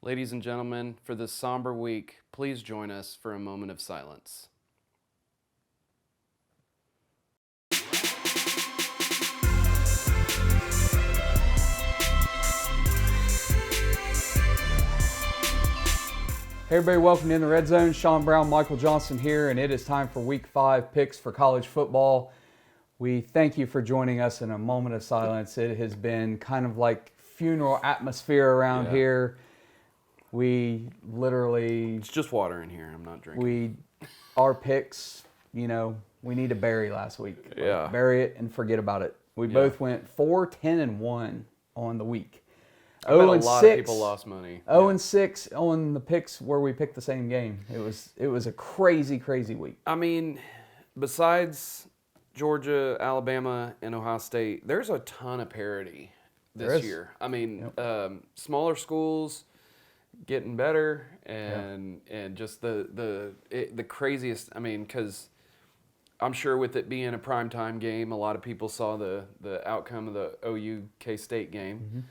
Ladies and gentlemen, for this somber week, please join us for a moment of silence. Hey everybody, welcome to In the Red Zone. Sean Brown, Michael Johnson here, and it is time for Week 5 picks for college football. We thank you for joining us in a moment of silence. It has been kind of like funeral atmosphere around here. We literally... It's just water in here. I'm not drinking. Our picks, we need to bury last week. Yeah. Bury it and forget about it. We both went 4-10-1 on the week. I bet a lot of people lost money. 0-6 on the picks where we picked the same game. It was a crazy, crazy week. I mean, besides Georgia, Alabama, and Ohio State, there's a ton of parity this year. I mean, smaller schools getting better, and just the craziest. I mean, because I'm sure with it being a primetime game, a lot of people saw the outcome of the OU K-State game.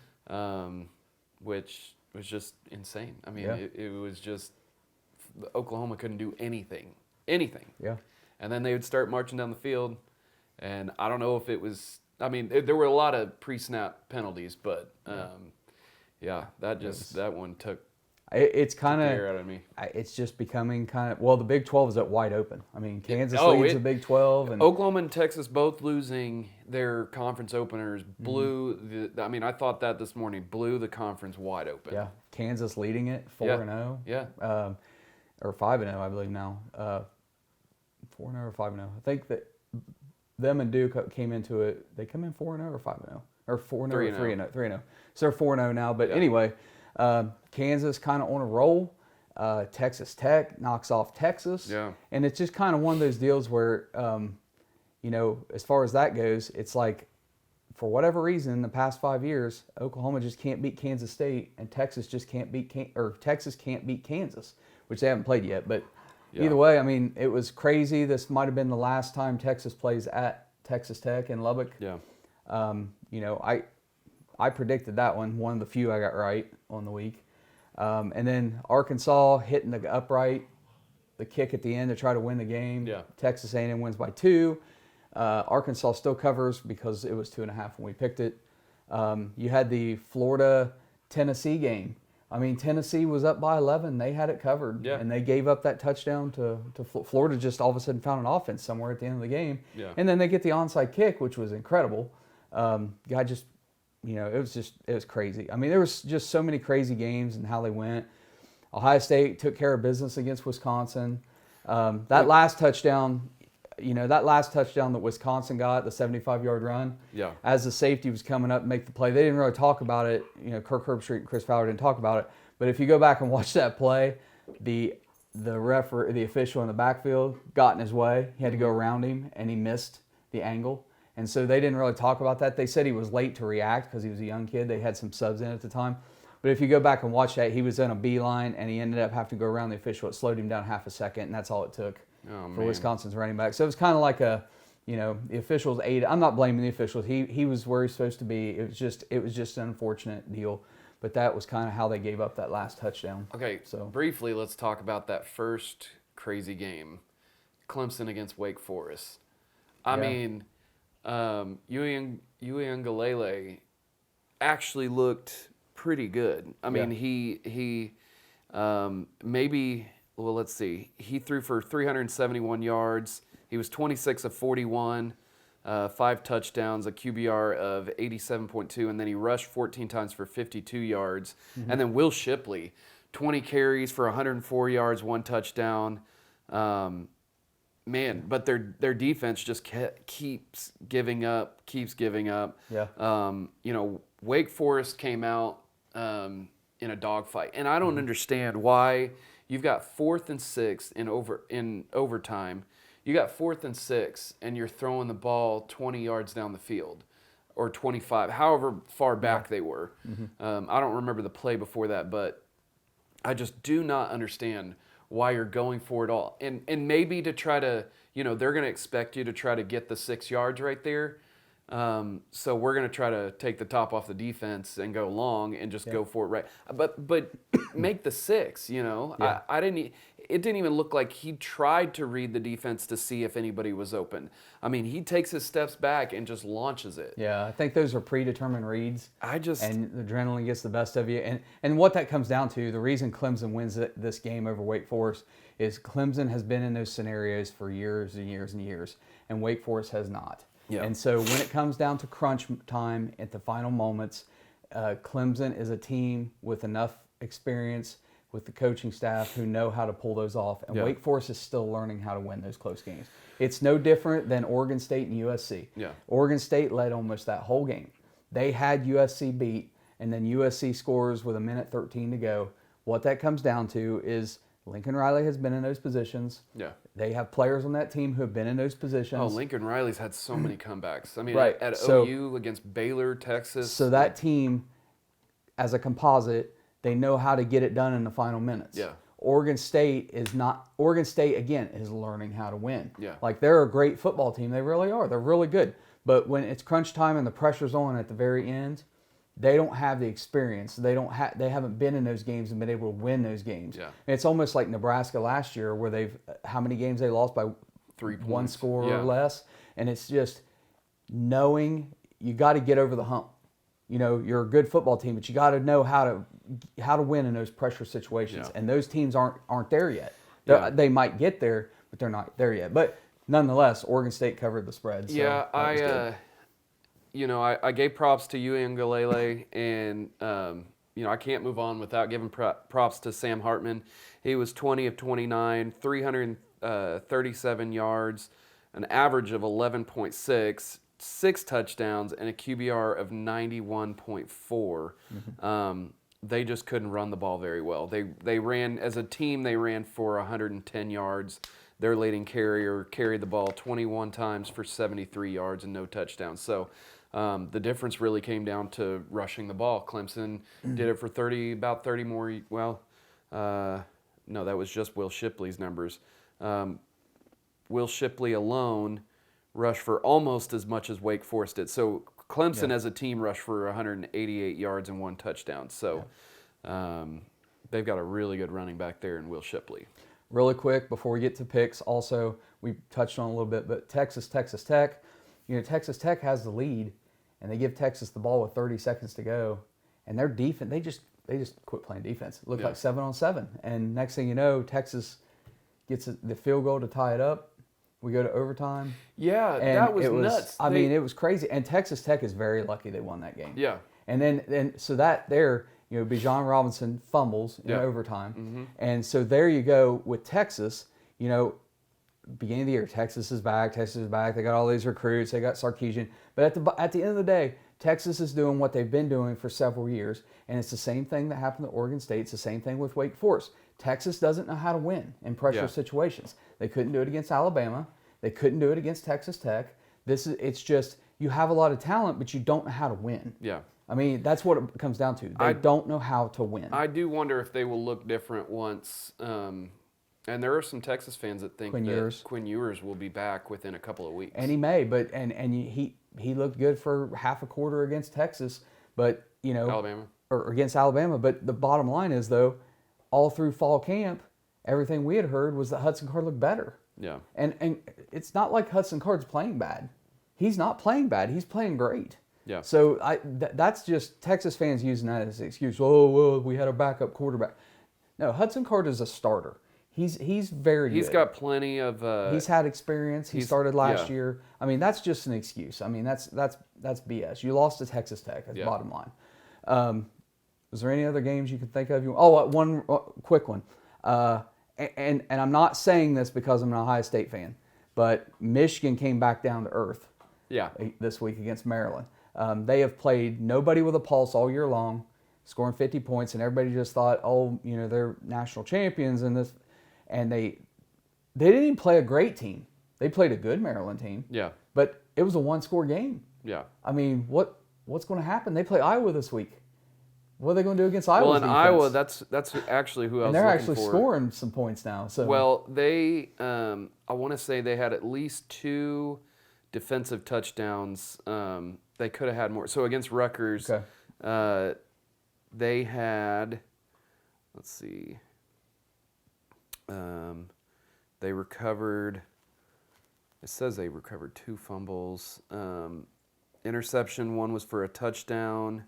Which was just insane. I mean, it was just Oklahoma couldn't do anything. Yeah. And then they would start marching down the field, and I don't know if it was. I mean, there were a lot of pre-snap penalties, but that one took. It's kind of the air out of me. It's just becoming kind of the Big 12 is at wide open. I mean, Kansas leads the Big 12, and Oklahoma and Texas both losing their conference openers blew the. I mean, I thought that this morning blew the conference wide open. Yeah, Kansas leading it 4-0. Yeah. Or 5-0, I believe now. 4-0 or 5-0. I think that them and Duke came into it. They come in 4-0 or 5-0 or 4-0 or 3-0. 3-0. So they're 4-0 now. But anyway. Kansas kind of on a roll. Texas Tech knocks off Texas. Yeah. And it's just kind of one of those deals where, as far as that goes, it's like, for whatever reason, in the past 5 years, Oklahoma just can't beat Kansas State, and Texas just can't beat Texas can't beat Kansas, which they haven't played yet. But either way, I mean, it was crazy. This might have been the last time Texas plays at Texas Tech in Lubbock. Yeah. I predicted that one of the few I got right on the week. And then Arkansas hitting the upright, the kick at the end to try to win the game. Yeah. Texas A&M wins by 2. Arkansas still covers because it was 2.5 when we picked it. You had the Florida-Tennessee game. I mean, Tennessee was up by 11. They had it covered. Yeah. And they gave up that touchdown to Florida. Just all of a sudden found an offense somewhere at the end of the game. Yeah. And then they get the onside kick, which was incredible. Guy just... it was crazy. I mean, there was just so many crazy games and how they went. Ohio State took care of business against Wisconsin. That last touchdown that Wisconsin got, the 75-yard run, as the safety was coming up to make the play, they didn't really talk about it. Kirk Herbstreit and Chris Fowler didn't talk about it. But if you go back and watch that play, the official in the backfield got in his way. He had to go around him, and he missed the angle. And so they didn't really talk about that. They said he was late to react because he was a young kid. They had some subs in at the time. But if you go back and watch that, he was in a beeline, and he ended up having to go around the official. It slowed him down half a second, and that's all it took for Wisconsin's running back. So it was kind of like the officials aided. I'm not blaming the officials. He was where he's supposed to be. It was just an unfortunate deal. But that was kind of how they gave up that last touchdown. Okay, so briefly, let's talk about that first crazy game, Clemson against Wake Forest. I mean... Uiagalelei actually looked pretty good. I mean, he let's see. He threw for 371 yards. He was 26 of 41, 5 touchdowns, a QBR of 87.2, and then he rushed 14 times for 52 yards. Mm-hmm. And then Will Shipley, 20 carries for 104 yards, 1 touchdown. But their defense just keeps giving up. Yeah. Wake Forest came out in a dogfight, and I don't understand why you've got 4th and 6 in overtime. You got 4th and 6, and you're throwing the ball 20 yards down the field, or 25, however far back they were. Mm-hmm. I don't remember the play before that, but I just do not understand why you're going for it all. And maybe to try to, they're going to expect you to try to get the 6 yards right there. So we're going to try to take the top off the defense and go long and just go for it right. But make the 6, you know. Yeah. It didn't even look like he tried to read the defense to see if anybody was open. I mean, he takes his steps back and just launches it. Yeah, I think those are predetermined reads. And the adrenaline gets the best of you. And what that comes down to, the reason Clemson wins this game over Wake Forest is Clemson has been in those scenarios for years and years and years, and Wake Forest has not. Yeah. And so when it comes down to crunch time at the final moments, Clemson is a team with enough experience with the coaching staff who know how to pull those off. And Wake Forest is still learning how to win those close games. It's no different than Oregon State and USC. Yeah. Oregon State led almost that whole game. They had USC beat, and then USC scores with 1:13 to go. What that comes down to is Lincoln Riley has been in those positions. Yeah. They have players on that team who have been in those positions. Oh, Lincoln Riley's had so many comebacks. I mean, Right. at So- OU against Baylor, Texas. So that team, as a composite, they know how to get it done in the final minutes. Yeah. Oregon State is not. Oregon State, again, is learning how to win. Yeah. Like, they're a great football team. They really are. They're really good. But when it's crunch time and the pressure's on at the very end, they don't have the experience. They haven't been in those games and been able to win those games. Yeah. And it's almost like Nebraska last year, where how many games they lost by 3 points. one score Yeah. or less. And it's just knowing you got to get over the hump. You know, you're a good football team, but you got to know how to win in those pressure situations. Yeah. And those teams aren't there yet. Yeah. They might get there, but they're not there yet. But nonetheless, Oregon State covered the spread. So Yeah, that was good. I gave props to Uiagalelei, and I can't move on without giving props to Sam Hartman. He was 20 of 29, 337 yards, an average of 11.6, 6 touchdowns, and a QBR of 91.4. They just couldn't run the ball very well. They ran, as a team, they ran for 110 yards. Their leading carrier carried the ball 21 times for 73 yards and no touchdowns. So the difference really came down to rushing the ball. Clemson did it for about 30 more. Well, no, that was just Will Shipley's numbers. Will Shipley alone rushed for almost as much as Wake Forest did. So Clemson as a team rushed for 188 yards and 1 touchdown. So they've got a really good running back there in Will Shipley. Really quick, before we get to picks, also, we touched on it a little bit, but Texas Tech. Texas Tech has the lead, and they give Texas the ball with 30 seconds to go, and their defense, they just quit playing defense. It looked like 7-on-7, and next thing you know, Texas gets the field goal to tie it up. We go to overtime. Yeah, and that was nuts. I mean, it was crazy, and Texas Tech is very lucky they won that game. Yeah. And then so that there, Bijan Robinson fumbles in overtime. Mm-hmm. And so there you go with Texas. Beginning of the year, Texas is back. They got all these recruits. They got Sarkisian. But at the end of the day, Texas is doing what they've been doing for several years. And it's the same thing that happened to Oregon State. It's the same thing with Wake Forest. Texas doesn't know how to win in pressure situations. They couldn't do it against Alabama. They couldn't do it against Texas Tech. It's just, you have a lot of talent, but you don't know how to win. Yeah. I mean, that's what it comes down to. They don't know how to win. I do wonder if they will look different once. And there are some Texas fans that think that Quinn Ewers will be back within a couple of weeks. And he may, but he looked good for half a quarter against Texas, but Alabama or against Alabama. But the bottom line is, though, all through fall camp, everything we had heard was that Hudson Card looked better. Yeah. And it's not like Hudson Card's playing bad. He's not playing bad. He's playing great. Yeah. So that's just Texas fans using that as an excuse. Oh, well, we had a backup quarterback. No, Hudson Card is a starter. He's very good. He's got plenty of. He's had experience. He started last year. I mean, that's just an excuse. I mean, that's BS. You lost to Texas Tech. That's the bottom line. Was there any other games you could think of? One quick one. And I'm not saying this because I'm an Ohio State fan, but Michigan came back down to earth. Yeah. This week against Maryland. They have played nobody with a pulse all year long, scoring 50 points, and everybody just thought, they're national champions and this. And they didn't even play a great team. They played a good Maryland team. Yeah. But it was a one-score game. Yeah. I mean, what's going to happen? They play Iowa this week. What are they going to do against Iowa? Well, in Iowa, that's actually who I was looking for. And they're actually scoring some points now. So. Well, they, I want to say they had at least 2 defensive touchdowns. They could have had more. So against Rutgers, they had let's see. They recovered. It says they recovered 2 fumbles. Interception, 1 was for a touchdown.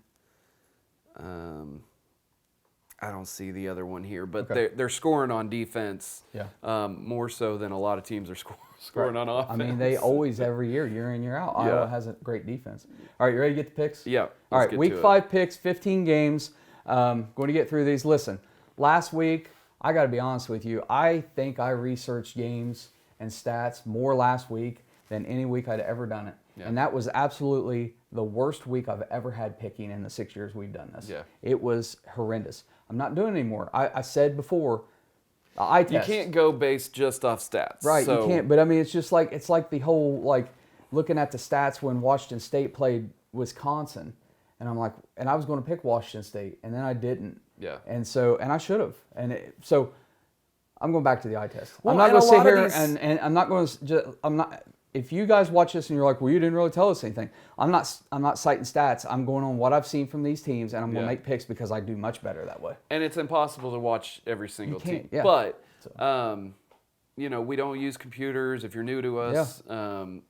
I don't see the other one here, but they're scoring on defense. More so than a lot of teams are scoring on offense. I mean, they always, every year in, year out. Iowa has a great defense. All right, you ready to get the picks? Yeah. All right, week 5 picks, 15 games. Going to get through these. Listen, last week, I got to be honest with you, I think I researched games and stats more last week than any week I'd ever done it. And that was absolutely the worst week I've ever had picking in the 6 years we've done this. It was horrendous. I'm not doing it anymore. I said before, the eye test. You can't go based just off stats. Right, so. you can't. But I mean, it's just like, it's like the whole, like, looking at the stats when Washington State played Wisconsin. And I'm like, and I was going to pick Washington State, and then I didn't. And so, and I should have. So I'm going back to the eye test. Well, I'm not going to sit here these... and I'm not going to, if you guys watch this and you're like, well, you didn't really tell us anything. I'm not citing stats. I'm going on what I've seen from these teams, and I'm going to make picks because I do much better that way. And it's impossible to watch every single team. But, you know, we don't use computers. If you're new to us,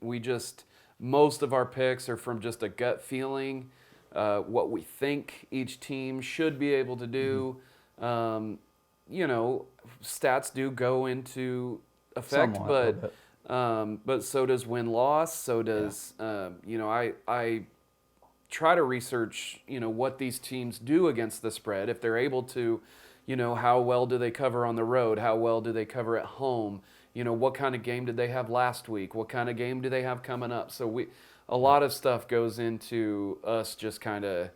we just, most of our picks are from just a gut feeling, what we think each team should be able to do. You know, stats do go into effect, but so does win-loss. So does, you know, I try to research, you know, what these teams do against the spread. If they're able to, you know, how well do they cover on the road? How well do they cover at home? You know, what kind of game did they have last week? What kind of game do they have coming up? So a lot of stuff goes into us just kind of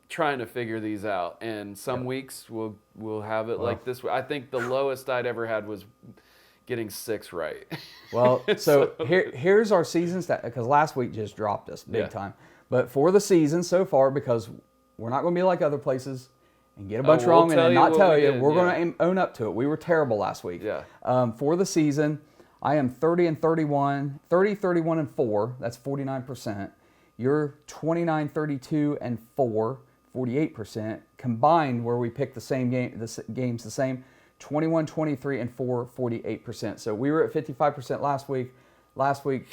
trying to figure these out. And some weeks we'll have it like this. I think the lowest I'd ever had was getting 6 right. Well, so here's our season stat, because last week just dropped us big time. But for the season so far, because we're not going to be like other places and get a bunch wrong and then not tell you, we're going to own up to it. We were terrible last week. For the season, I am 30-31, 30-31-4. That's 49%. You're 29-32-4, 48%. Combined, where we picked the same games the same, 21-23-4, 48%. So we were at 55% last week. Last week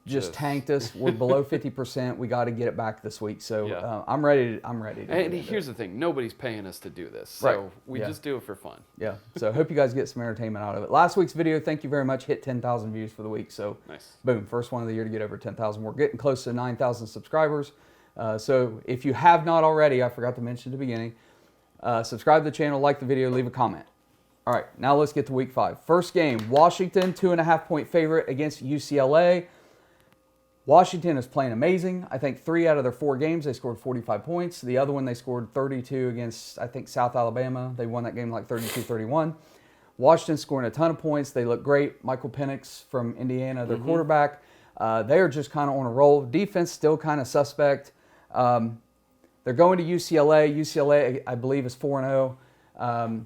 just tanked us. We're below 50%. We got to get it back this week. So I'm ready. And here's the thing: nobody's paying us to do this, so we just do it for fun. So I hope you guys get some entertainment out of it. Last week's video, thank you very much, hit 10,000 views for the week. So boom, first one of the year to get over 10,000. We're getting close to 9,000 subscribers. So if you have not already, I forgot to mention at the beginning, subscribe to the channel, like the video, leave a comment. All right, now let's get to week 5. First game, Washington, 2.5-point favorite against UCLA. Washington is playing amazing. I think 3 out of their 4 games, they scored 45 points. The other one, they scored 32 against, I think, South Alabama. They won that game like 32-31. Washington scoring a ton of points. They look great. Michael Penix from Indiana, their quarterback. They are just kind of on a roll. Defense still kind of suspect. They're going to UCLA. UCLA, I believe, is 4-0.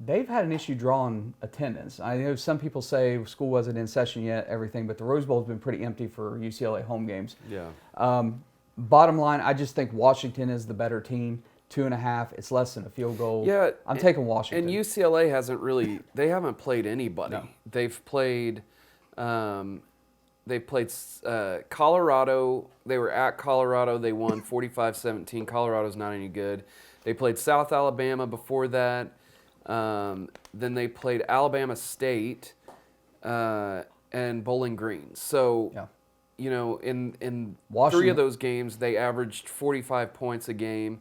They've had an issue drawing attendance. I know some people say school wasn't in session yet, everything, but the Rose Bowl has been pretty empty for UCLA home games. Bottom line, I just think Washington is the better team. 2.5, it's less than a field goal. I'm taking Washington. And UCLA hasn't really, they haven't played anybody. No. They've played Colorado. They were at Colorado. They won 45-17. Colorado's not any good. They played South Alabama before that. Then they played Alabama State and Bowling Green. So, you know, in 3 of those games, they averaged 45 points a game.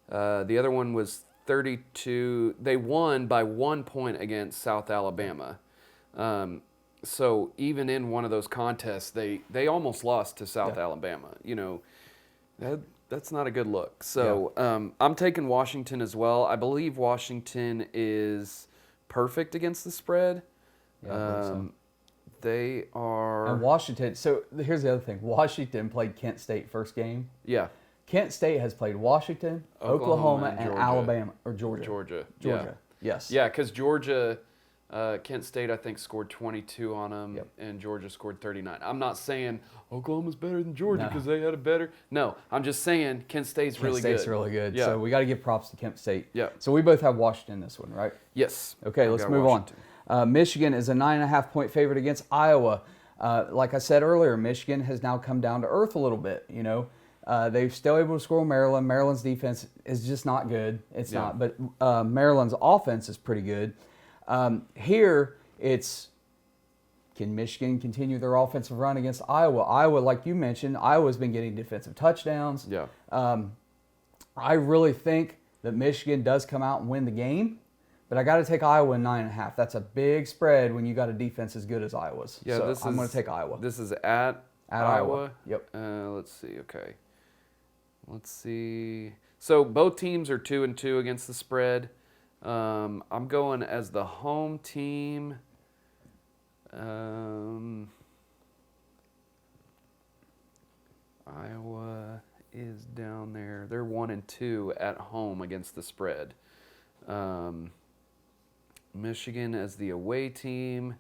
The other one was 32. They won by 1 point against South Alabama. So even in one of those contests, they almost lost to South Alabama. You know, that's not a good look. So I'm taking Washington as well. I believe Washington is perfect against the spread. They are. And Washington, so here's the other thing. Washington played Kent State first game. Kent State has played Washington, Oklahoma and Alabama, or Georgia. Georgia. Yes. Yeah, because Georgia Kent State, I think, scored 22 on them, Yep. and Georgia scored 39. I'm not saying Oklahoma's better than Georgia No. because they had a better. No, I'm just saying Kent State's really Kent State's good. really good. Yeah. So we got to give props to Kent State. Yeah. So we both have Washington in this one, right? Yes. Okay, I've let's got move Washington. on. Michigan is a 9.5-point favorite against Iowa. Like I said earlier, Michigan has now come down to earth a little bit. They're still able to score Maryland. Maryland's defense is just not good. It's not. But Maryland's offense is pretty good. Here, it's can Michigan continue their offensive run against Iowa? Iowa, like you mentioned, Iowa's been getting defensive touchdowns. Yeah. I really think that Michigan does come out and win the game, but I got to take Iowa in 9.5. That's a big spread when you got a defense as good as Iowa's. Yeah, so I'm going to take Iowa. This is at Iowa. Yep. Let's see. Okay. Let's see. So both teams are 2-2 against the spread. I'm going as the home team. Iowa is down there. They're 1-2 at home against the spread. Michigan as the away team.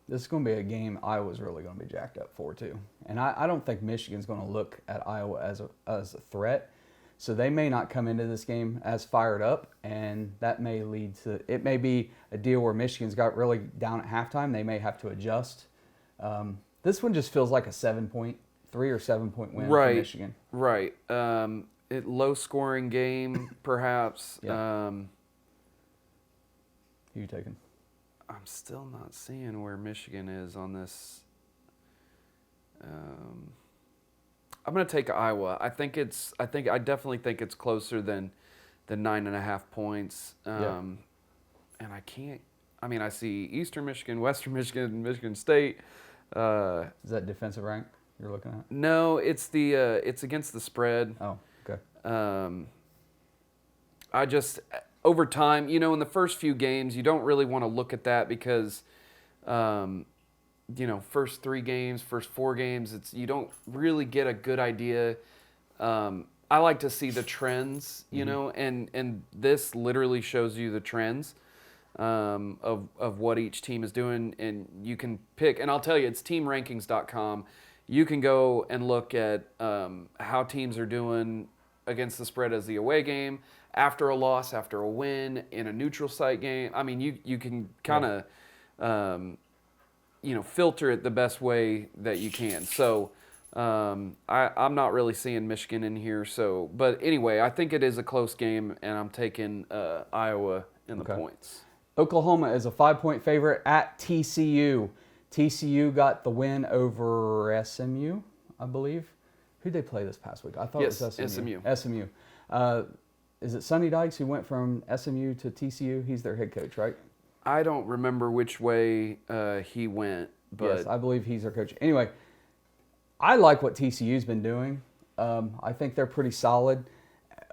This is going to be a game Iowa's really going to be jacked up for, too. And I don't think Michigan's going to look at Iowa as a threat. So they may not come into this game as fired up, and that may lead to – it may be a deal where Michigan's got really down at halftime. They may have to adjust. This one just feels like a 7-point, 3 or 7-point win for Michigan. Right. Low-scoring game, perhaps. Yeah. Who you taking? I'm still not seeing where Michigan is on this. I'm going to take Iowa. I definitely think it's closer than 9.5 points. And I can't. I mean, I see Eastern Michigan, Western Michigan, Michigan State. Is that defensive rank you're looking at? No, it's it's against the spread. Oh, okay. I just over time, in the first few games, you don't really want to look at that because, first 3 games, first 4 games, you don't really get a good idea. I like to see the trends, and this literally shows you the trends of what each team is doing, and you can pick. And I'll tell you, it's teamrankings.com. You can go and look at how teams are doing against the spread as the away game, after a loss, after a win, in a neutral site game. I mean, you can kind of, filter it the best way that you can. So I'm not really seeing Michigan in here. So, but anyway, I think it is a close game, and I'm taking Iowa in the points. Oklahoma is a 5-point favorite at TCU. TCU got the win over SMU, I believe. Who'd they play this past week? I thought it was SMU. SMU. Is it Sonny Dykes who went from SMU to TCU? He's their head coach, right? I don't remember which way he went, but yes, I believe he's their coach. Anyway, I like what TCU's been doing. I think they're pretty solid.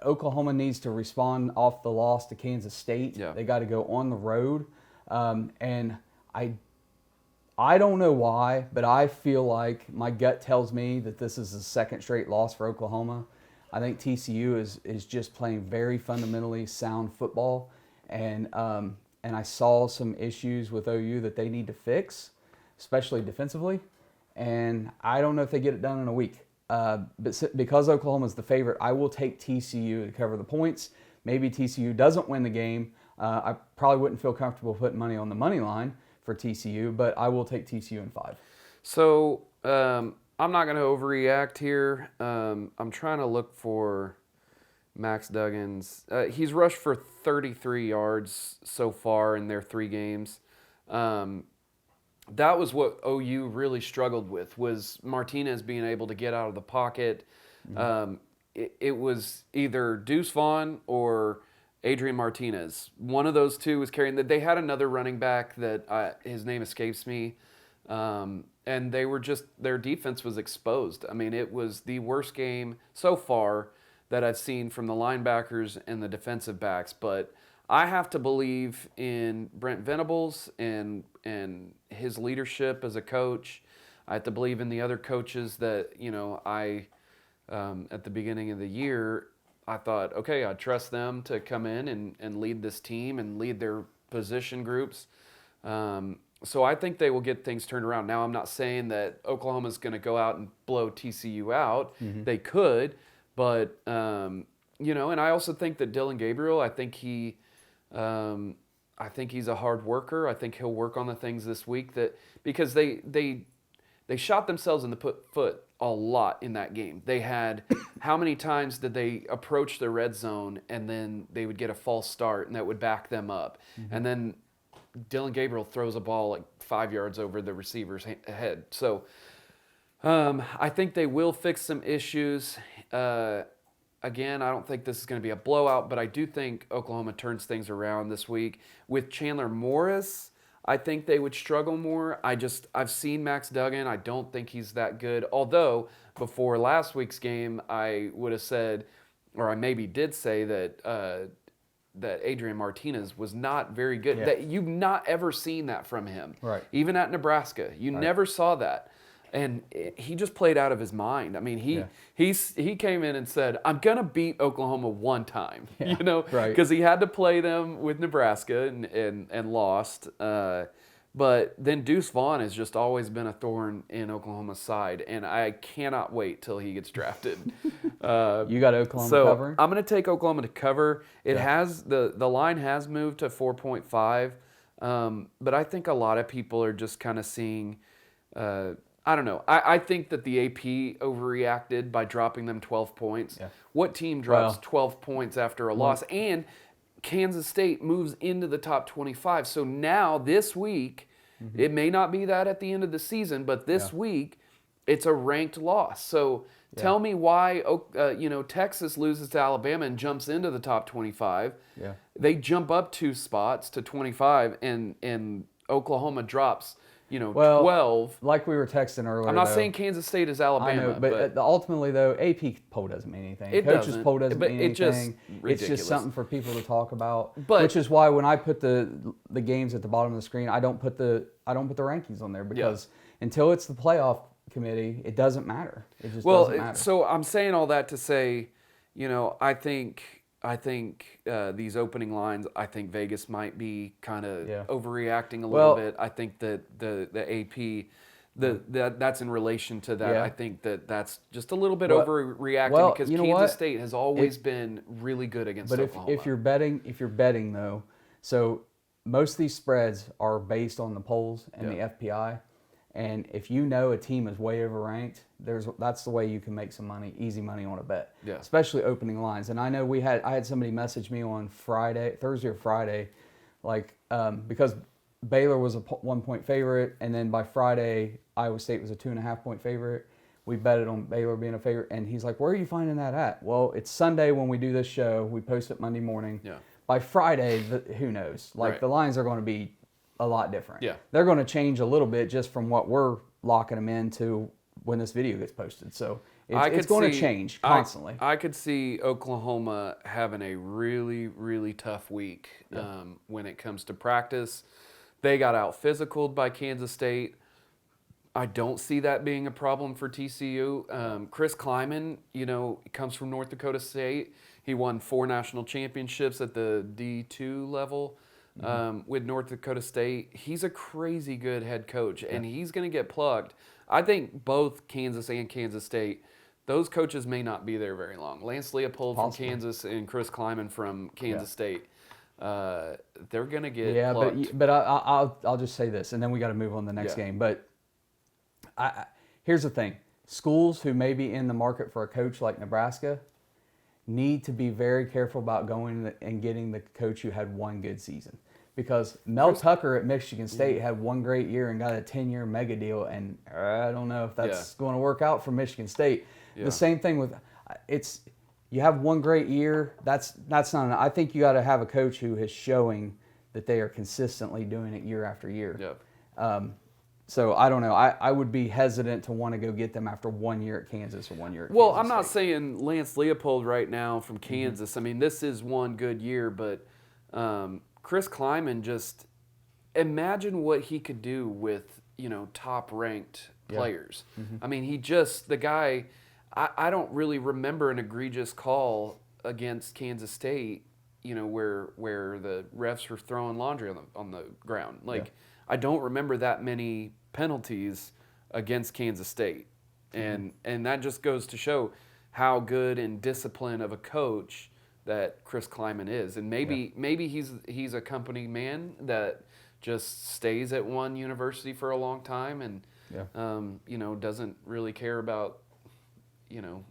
Oklahoma needs to respond off the loss to Kansas State. Yeah. They got to go on the road, and I don't know why, but I feel like my gut tells me that this is the second straight loss for Oklahoma. I think TCU is just playing very fundamentally sound football, and I saw some issues with OU that they need to fix, especially defensively, and I don't know if they get it done in a week. But because Oklahoma's the favorite, I will take TCU to cover the points. Maybe TCU doesn't win the game. I probably wouldn't feel comfortable putting money on the money line for TCU, but I will take TCU in 5. So I'm not going to overreact here. I'm trying to look for Max Duggins. He's rushed for 33 yards so far in their 3 games. That was what OU really struggled with, was Martinez being able to get out of the pocket. Mm-hmm. It was either Deuce Vaughn or Adrian Martinez. One of those two was carrying. They had another running back that his name escapes me, and their defense was exposed. I mean, it was the worst game so far that I've seen from the linebackers and the defensive backs. But I have to believe in Brent Venables and his leadership as a coach. I have to believe in the other coaches that, I at the beginning of the year, I thought, okay, I trust them to come in and lead this team and lead their position groups. So I think they will get things turned around. Now, I'm not saying that Oklahoma's going to go out and blow TCU out. They could, but and I also think that Dylan Gabriel, I think he's a hard worker. I think he'll work on the things this week because they shot themselves in the foot a lot in that game. They had how many times did they approach the red zone and then they would get a false start and that would back them up, and then Dylan Gabriel throws a ball like 5 yards over the receiver's head. So I think they will fix some issues. Again, I don't think this is going to be a blowout, but I do think Oklahoma turns things around this week. With Chandler Morris, I think they would struggle more. I've seen Max Duggan. I don't think he's that good. Although before last week's game, I would have said, or I maybe did say that Adrian Martinez was not very good. Yeah. That you've not ever seen that from him. Right. Even at Nebraska, you never saw that. And he just played out of his mind. I mean, he came in and said, "I'm gonna beat Oklahoma one time," because he had to play them with Nebraska and lost. But then Deuce Vaughn has just always been a thorn in Oklahoma's side, and I cannot wait till he gets drafted. You got Oklahoma covering? I'm gonna take Oklahoma to cover. It has the line has moved to 4.5, but I think a lot of people are just kind of seeing. I don't know. I think that the AP overreacted by dropping them 12 points. Yeah. What team drops 12 points after a loss? And Kansas State moves into the top 25. So now this week, it may not be that at the end of the season, but this week, it's a ranked loss. So tell me why Texas loses to Alabama and jumps into the top 25. Yeah. They jump up 2 spots to 25, and Oklahoma drops 12. Like we were texting earlier. I'm not saying Kansas State is Alabama. I know, but ultimately, though, AP poll doesn't mean anything. Coaches poll doesn't mean anything. It's just something for people to talk about. Which is why when I put the games at the bottom of the screen, I don't put the rankings on there because until it's the playoff committee, it doesn't matter. It just doesn't matter. So I'm saying all that to say, I think these opening lines, I think Vegas might be kind of overreacting a little bit. I think that the AP, that's in relation to that. I think that's just a little bit overreacting because Kansas State has always been really good against Oklahoma. But if you're betting though, so most of these spreads are based on the polls and the FPI. And if you know a team is way overranked, that's the way you can make some money, easy money on a bet, especially opening lines. And I know I had somebody message me on Thursday or Friday, because Baylor was a 1-point favorite, and then by Friday Iowa State was a 2.5-point favorite. We betted on Baylor being a favorite, and he's like, "Where are you finding that at?" Well, it's Sunday when we do this show. We post it Monday morning. Yeah. By Friday, who knows? The lines are going to be a lot different. Yeah. They're going to change a little bit just from what we're locking them into when this video gets posted. So it's going to change constantly. I could see Oklahoma having a really, really tough week when it comes to practice. They got out physicaled by Kansas State. I don't see that being a problem for TCU. Chris Kleiman, comes from North Dakota State. He won 4 national championships at the D2 level. With North Dakota State. He's a crazy good head coach, and he's going to get plugged. I think both Kansas and Kansas State, those coaches may not be there very long. Lance Leopold from Kansas and Chris Kleiman from Kansas State, they're going to get plugged. But I'll just say this, and then we got to move on to the next game. But here's the thing. Schools who may be in the market for a coach like Nebraska need to be very careful about going and getting the coach who had one good season. Because Mel Tucker at Michigan State had one great year and got a 10-year mega deal, and I don't know if that's going to work out for Michigan State. The same thing with you have one great year. That's not enough. I think you got to have a coach who is showing that they are consistently doing it year after year. Yep. So I don't know. I would be hesitant to want to go get them after 1 year at Kansas or 1 year at Kansas I'm not saying Lance Leopold right now from Kansas. I mean, this is one good year, but Chris Kleiman, just imagine what he could do with, top-ranked players. I mean, the guy, I don't really remember an egregious call against Kansas State, where the refs were throwing laundry on the ground. Like, I don't remember that many penalties against Kansas State. And that just goes to show how good and disciplined of a coach that Chris Kleiman is. And maybe he's a company man that just stays at one university for a long time and doesn't really care about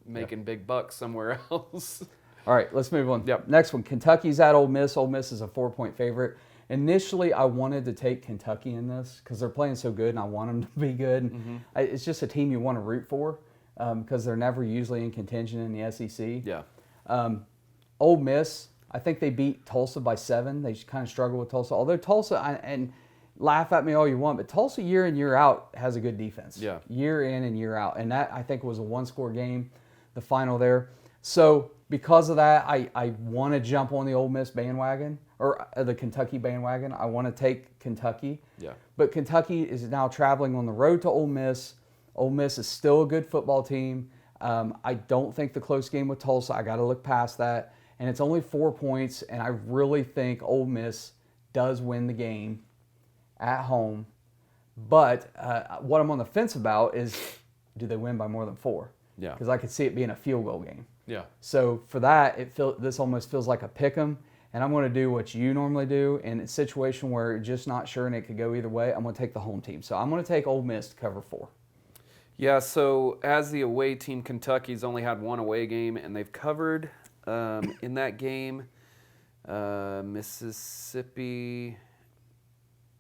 making big bucks somewhere else. All right, let's move on. Yep. Next one, Kentucky's at Ole Miss. Ole Miss is a 4-point favorite. Initially, I wanted to take Kentucky in this because they're playing so good and I want them to be good. Mm-hmm. It's just a team you want to root for because they're never usually in contention in the SEC. Yeah. Ole Miss, I think they beat Tulsa by 7. They kind of struggle with Tulsa. Although Tulsa, and laugh at me all you want, but Tulsa year in, year out has a good defense. Yeah. Year in and year out. And that, I think, was a one-score game, the final there. So because of that, I want to jump on the Ole Miss bandwagon, or the Kentucky bandwagon. I want to take Kentucky. Yeah. But Kentucky is now traveling on the road to Ole Miss. Ole Miss is still a good football team. I don't think the close game with Tulsa, I got to look past that. And it's only 4 points, and I really think Ole Miss does win the game at home. But what I'm on the fence about is, do they win by more than 4? Yeah. Because I could see it being a field goal game. Yeah. So for that, this almost feels like a pick 'em, and I'm going to do what you normally do. In a situation where you're just not sure and it could go either way, I'm going to take the home team. So I'm going to take Ole Miss to cover 4. Yeah, so as the away team, Kentucky's only had one away game, and they've covered in that game Mississippi.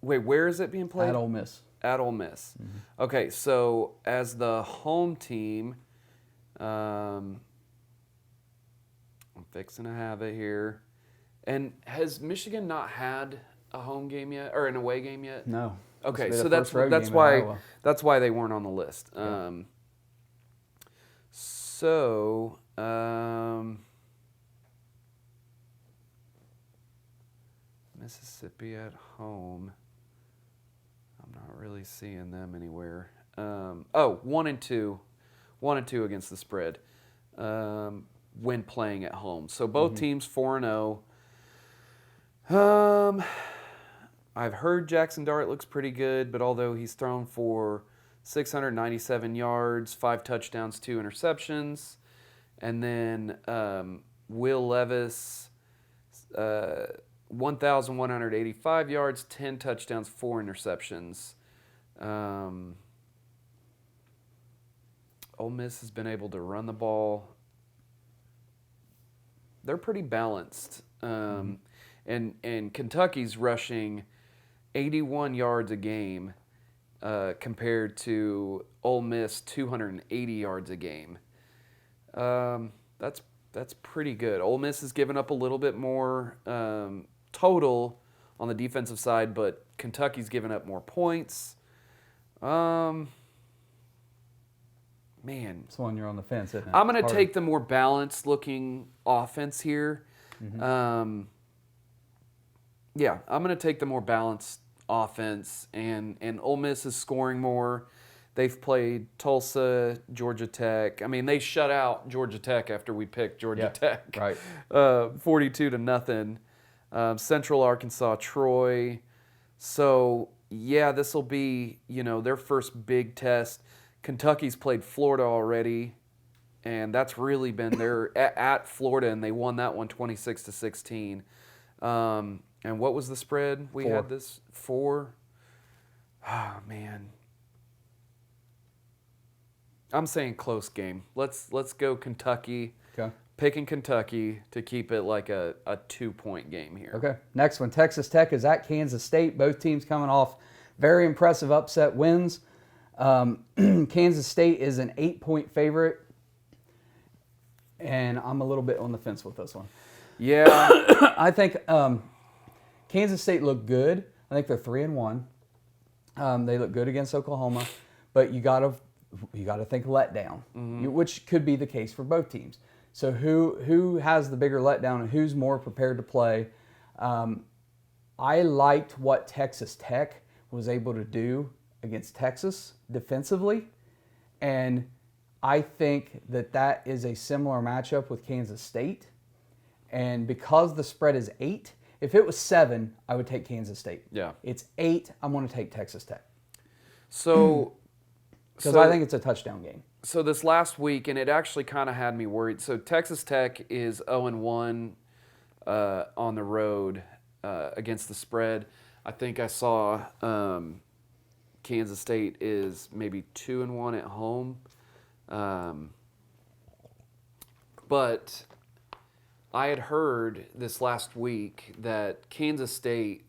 Wait, where is it being played? At Ole Miss. At Ole Miss. Mm-hmm. Okay, so as the home team, I'm fixing to have it here. And has Michigan not had a home game yet, or an away game yet? No. Okay, so that's why they weren't on the list. Yeah. Mississippi at home. I'm not really seeing them anywhere. 1-2 against the spread when playing at home. So both teams 4-0. I've heard Jackson Dart looks pretty good, but although he's thrown for 697 yards, 5 touchdowns, 2 interceptions, and then Will Levis, 1,185 yards, 10 touchdowns, 4 interceptions. Ole Miss has been able to run the ball. They're pretty balanced. And Kentucky's rushing 81 yards a game compared to Ole Miss 280 yards a game. That's pretty good. Ole Miss has given up a little bit more total on the defensive side, but Kentucky's given up more points. Man. It's one you're on the fence, isn't it? I'm going to take the more balanced looking offense here. Mm-hmm. I'm going to take the more balanced offense, and Ole Miss is scoring more. They've played Tulsa, Georgia Tech. I mean, they shut out Georgia Tech after we picked Georgia Tech. Right. 42-0. Central Arkansas, Troy. So, this will be, their first big test. Kentucky's played Florida already, and that's really been their at Florida, and they won that one 26-16. And what was the spread? We 4. had this 4. Oh, man. I'm saying close game. Let's go Kentucky. Okay. Picking Kentucky to keep it like a 2-point game here. Okay. Next one, Texas Tech is at Kansas State. Both teams coming off very impressive upset wins. Kansas State is an 8-point favorite, and I'm a little bit on the fence with this one. Yeah. I think Kansas State looked good. I think they're 3-1. They look good against Oklahoma, but you got to think letdown, which could be the case for both teams. So who has the bigger letdown and who's more prepared to play? I liked what Texas Tech was able to do against Texas defensively, and I think that is a similar matchup with Kansas State. And because the spread is 8, if it was 7, I would take Kansas State. Yeah. It's 8, I'm going to take Texas Tech. So, Because I think it's a touchdown game. So this last week, and it actually kind of had me worried. So Texas Tech is 0-1 on the road against the spread. I think I saw Kansas State is maybe 2-1 at home. But I had heard this last week that Kansas State,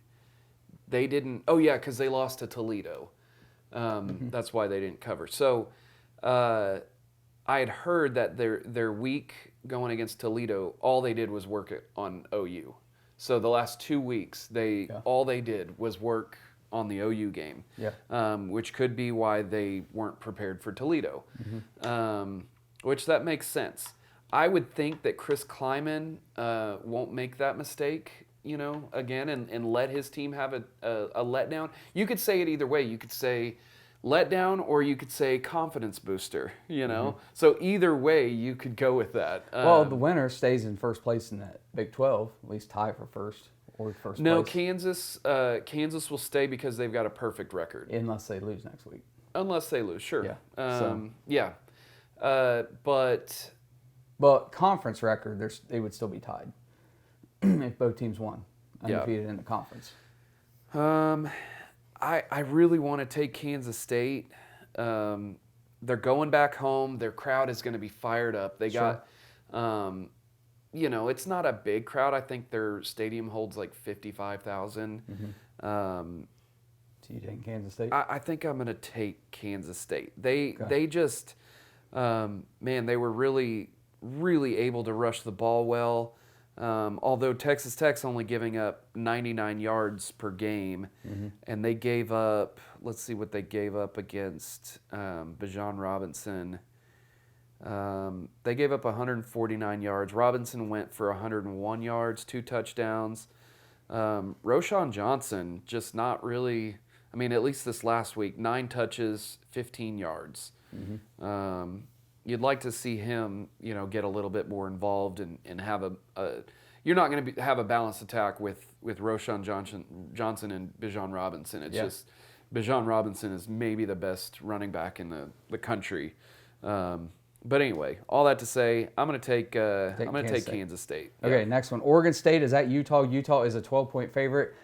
they didn't. Oh yeah, because they lost to Toledo. That's why they didn't cover. So I had heard that their week going against Toledo, all they did was work on OU. So the last 2 weeks, all they did was work on the OU game, which could be why they weren't prepared for Toledo, which that makes sense. I would think that Chris Kleiman won't make that mistake, again, and let his team have a letdown. You could say it either way. You could say letdown, or you could say confidence booster, So either way, you could go with that. Well, the winner stays in first place in that Big 12, at least tie for first place. No, Kansas will stay because they've got a perfect record. Unless they lose next week. Unless they lose, sure. Yeah. But conference record, they would still be tied if both teams won, undefeated in the conference. I really want to take Kansas State. They're going back home. Their crowd is going to be fired up. They got, it's not a big crowd. I think their stadium holds like 55,000. So you take Kansas State? I think I'm going to take Kansas State. They just, they were really, really able to rush the ball well. Although Texas Tech's only giving up 99 yards per game, and they gave up, let's see what they gave up against Bijan Robinson. They gave up 149 yards. Robinson went for 101 yards, 2 touchdowns. Roschon Johnson, just not really, at least this last week, 9 touches, 15 yards. You'd like to see him, get a little bit more involved and have you're not going to have a balanced attack with Roschon Johnson and Bijan Robinson. It's just Bijan Robinson is maybe the best running back in the country. But anyway, all that to say, I'm going to take Kansas State. Okay, next one. Oregon State is at Utah. Utah is a 12-point favorite.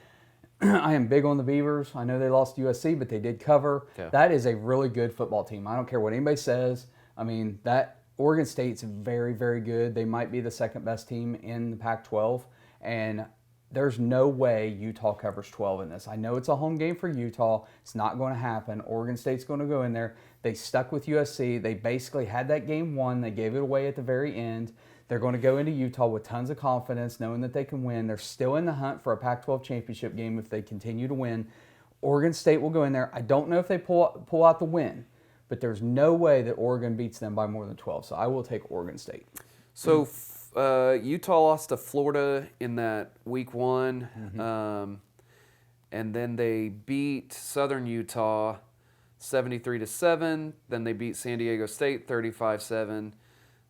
I am big on the Beavers. I know they lost to USC, but they did cover. Yeah. That is a really good football team. I don't care what anybody says. That Oregon State's very, very good. They might be the second best team in the Pac-12, and there's no way Utah covers 12 in this. I know it's a home game for Utah. It's not going to happen. Oregon State's going to go in there. They stuck with USC. They basically had that game won. They gave it away at the very end. They're going to go into Utah with tons of confidence, knowing that they can win. They're still in the hunt for a Pac-12 championship game if they continue to win. Oregon State will go in there. I don't know if they pull out the win, but there's no way that Oregon beats them by more than 12. So I will take Oregon State. So Utah lost to Florida in that week 1. And then they beat Southern Utah 73-7. Then they beat San Diego State 35-7.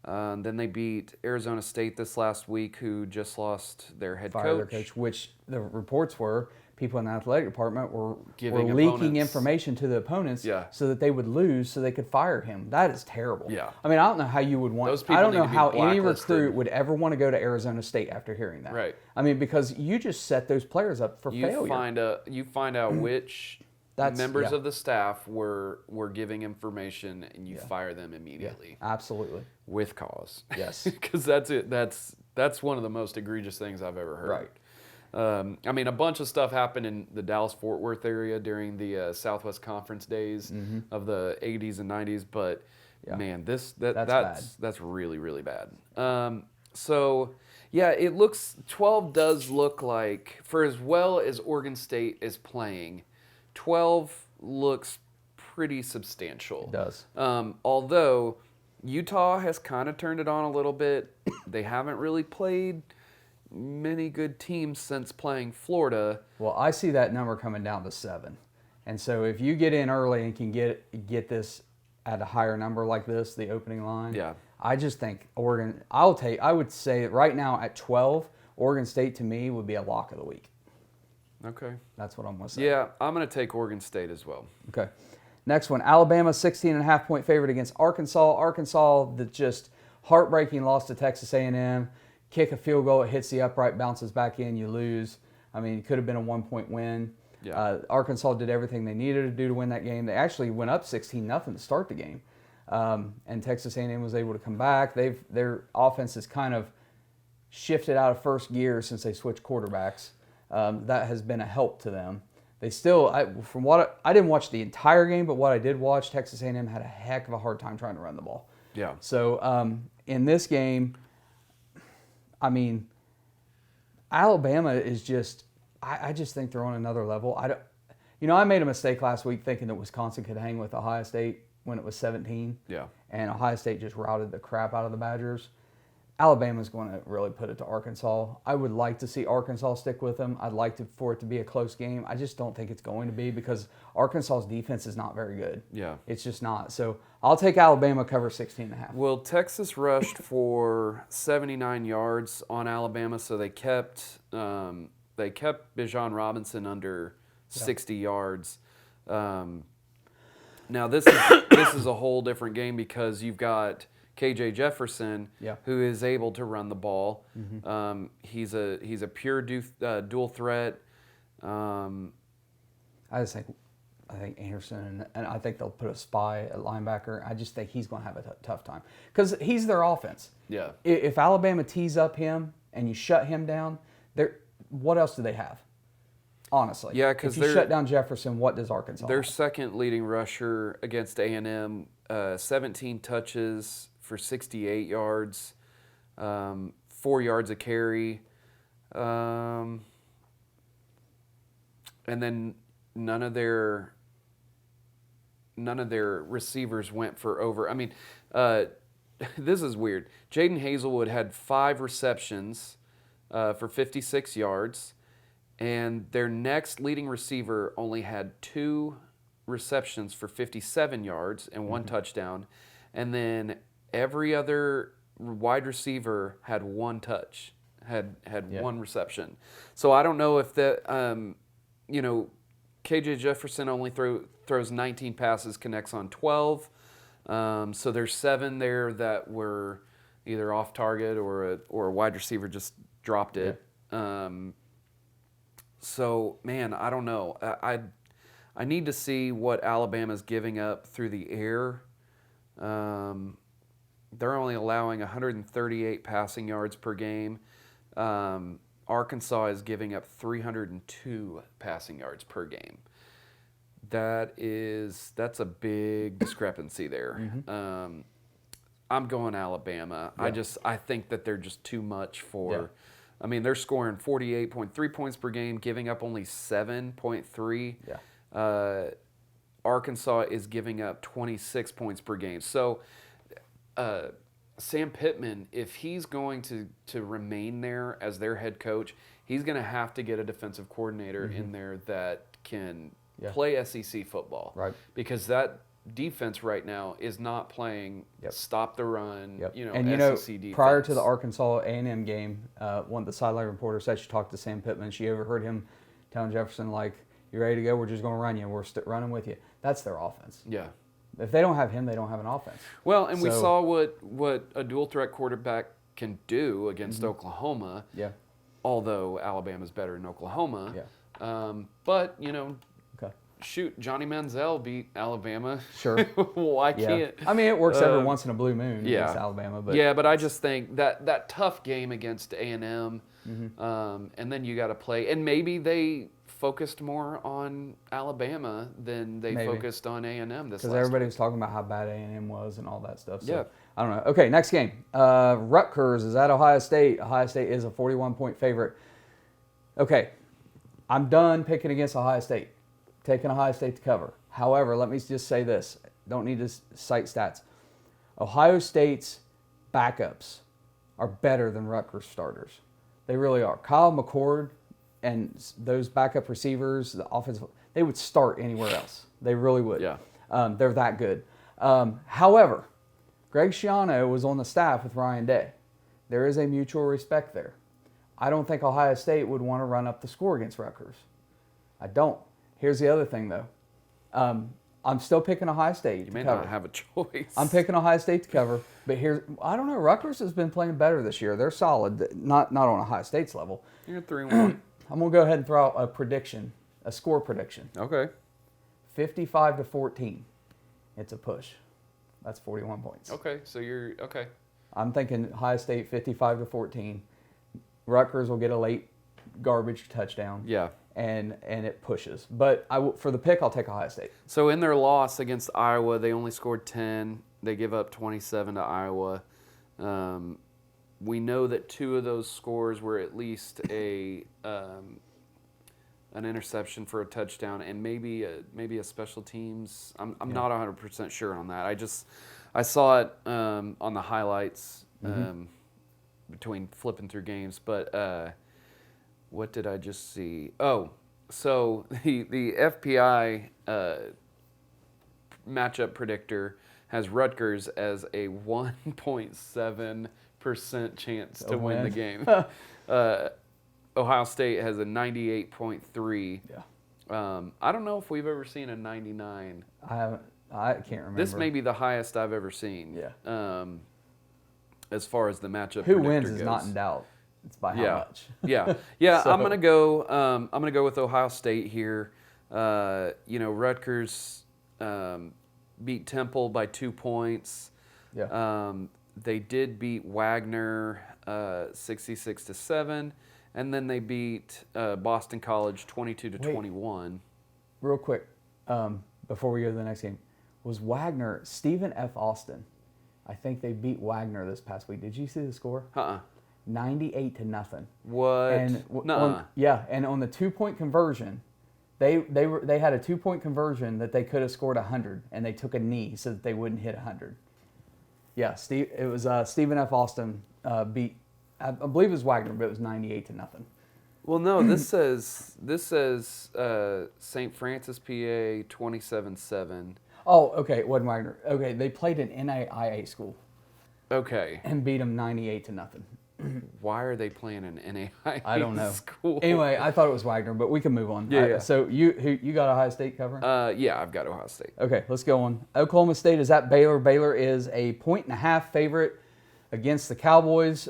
Then they beat Arizona State this last week, who just lost their head coach. Which the reports were people in the athletic department were leaking information to the opponents so that they would lose so they could fire him. That is terrible. Yeah. I don't know how you would want. I don't know how any recruit would ever want to go to Arizona State after hearing that. Right. Because you just set those players up for failure. You find out which members of the staff were giving information, and you fire them immediately. Yeah, absolutely. With cause. Yes. Because that's it. That's one of the most egregious things I've ever heard. Right. A bunch of stuff happened in the Dallas-Fort Worth area during the Southwest Conference days of the 80s and 90s, but man, that's really, really bad. It looks 12 does look like, for as well as Oregon State is playing, 12 looks pretty substantial. It does. Although Utah has kind of turned it on a little bit. They haven't really played many good teams since playing Florida. Well, I see that number coming down to 7. And so if you get in early and can get this at a higher number like this, the opening line, I just think Oregon. I would say right now at 12, Oregon State to me would be a lock of the week. Okay. That's what I'm going to say. Yeah, I'm going to take Oregon State as well. Okay. Next one, Alabama 16.5-point favorite against Arkansas. Arkansas, the just heartbreaking loss to Texas A&M. Kick a field goal, it hits the upright, bounces back in, you lose. I mean, it could have been a 1-point win. Yeah. Arkansas did everything they needed to do to win that game. They actually went up 16-0 to start the game. And Texas A&M was able to come back. Their offense has kind of shifted out of first gear since they switched quarterbacks. That has been a help to them. They still, I didn't watch the entire game, but what I did watch, Texas A&M had a heck of a hard time trying to run the ball. Yeah. So in this game, I mean, Alabama is just, I just think they're on another level. I made a mistake last week thinking that Wisconsin could hang with Ohio State when it was 17. Yeah. And Ohio State just routed the crap out of the Badgers. Alabama's going to really put it to Arkansas. I would like to see Arkansas stick with them. I'd like for it to be a close game. I just don't think it's going to be because Arkansas's defense is not very good. Yeah. It's just not. So I'll take Alabama cover 16.5. Well, Texas rushed for 79 yards on Alabama, so they kept Bijan Robinson under 60 yards. Now this is a whole different game because you've got KJ Jefferson, who is able to run the ball. Mm-hmm. He's a pure dual threat. I think Anderson and I think they'll put a spy at linebacker. I just think he's going to have a tough time because he's their offense. Yeah. If Alabama tees up him and you shut him down, what else do they have? Honestly, yeah, because if you shut down Jefferson, what does Arkansas? Their have? second leading rusher against A&M, 17 touches for 68 yards, 4 yards a carry, and then none of their receivers went for over. I mean, this is weird. Jaden Hazelwood had 5 receptions for 56 yards. And their next leading receiver only had 2 receptions for 57 yards and 1 touchdown. And then every other wide receiver had 1 touch, had 1 reception. So I don't know if that, KJ Jefferson only throws 19 passes, connects on 12. So there's 7 there that were either off target or a wide receiver just dropped it. Yeah. So, man, I don't know. I need to see what Alabama's giving up through the air. They're only allowing 138 passing yards per game. Arkansas is giving up 302 passing yards per game. That's a big discrepancy there. Mm-hmm. I'm going Alabama. Yeah. I think that they're just too much for. Yeah. I mean, they're scoring 48.3 points per game, giving up only 7.3. Yeah. Arkansas is giving up 26 points per game. So, Sam Pittman, if he's going to remain there as their head coach, he's going to have to get a defensive coordinator in there that can play SEC football. Right. Because that defense right now is not playing stop the run, SEC defense. Prior to the Arkansas A&M game, one of the sideline reporters said she talked to Sam Pittman. She overheard him telling Jefferson, like, you ready to go? We're just going to run you. We're running with you. That's their offense. Yeah. If they don't have him, they don't have an offense. Well, and we saw what a dual threat quarterback can do against Oklahoma. Yeah. Although Alabama's better than Oklahoma. Yeah. But, shoot, Johnny Manziel beat Alabama. Sure. Why can't? I mean, it works every once in a blue moon against Alabama. But I just think that tough game against A&M, and then you got to play. And maybe they focused more on Alabama than they focused on A&M this last because everybody was talking about how bad A&M was and all that stuff. So, I don't know. Okay, next game. Rutgers is at Ohio State. Ohio State is a 41-point favorite. Okay, I'm done picking against Ohio State. Taking Ohio State to cover. However, let me just say this. Don't need to cite stats. Ohio State's backups are better than Rutgers starters. They really are. Kyle McCord and those backup receivers, the offensive, they would start anywhere else. They really would. Yeah. They're that good. However, Greg Schiano was on the staff with Ryan Day. There is a mutual respect there. I don't think Ohio State would want to run up the score against Rutgers. I don't. Here's the other thing, though. I'm still picking Ohio State You may to cover. not have a choice. I'm picking Ohio State to cover, but I don't know. Rutgers has been playing better this year. They're solid, not on Ohio State's level. You're 3-1. I'm gonna go ahead and throw out a prediction, a score prediction. Okay. 55-14. It's a push. That's 41 points. Okay, so you're okay. I'm thinking Ohio State 55-14. Rutgers will get a late garbage touchdown. Yeah. And it pushes. But for the pick, I'll take Ohio State. So in their loss against Iowa, they only scored 10. They give up 27 to Iowa. We know that 2 of those scores were at least an interception for a touchdown, and maybe a special teams. I'm not 100% sure on that. I saw it on the highlights between flipping through games, but. What did I just see? Oh, so the FPI matchup predictor has Rutgers as a 1.7% chance to win the game. Ohio State has a 98.3. Yeah. I don't know if we've ever seen a 99. I can't remember. This may be the highest I've ever seen. Yeah. As far as the matchup Who predictor wins goes. is not in doubt. It's by how much. Yeah. So- I'm gonna go. I'm gonna go with Ohio State here. Rutgers beat Temple by 2 points. Yeah. They did beat Wagner 66-7, and then they beat Boston College 22-21. Real quick, before we go to the next game, was Wagner Stephen F. Austin? I think they beat Wagner this past week. Did you see the score? 98-0. What? And Nuh-uh. and on the 2-point conversion, they had a 2-point conversion that they could have scored 100, and they took a knee so that they wouldn't hit 100. Yeah, it was Stephen F. Austin beat, I believe it was Wagner, but it was 98-0. Well, no. This says St. Francis, PA 27-7. Oh, okay, it wasn't Wagner. Okay, they played an NAIA school Okay. and beat them 98-0. Why are they playing an NAIA I don't know. school? Anyway, I thought it was Wagner, but we can move on. Yeah. So you got Ohio State covering? Yeah, I've got Ohio State. Okay, let's go on. Oklahoma State is at Baylor. Baylor is a 1.5 favorite against the Cowboys.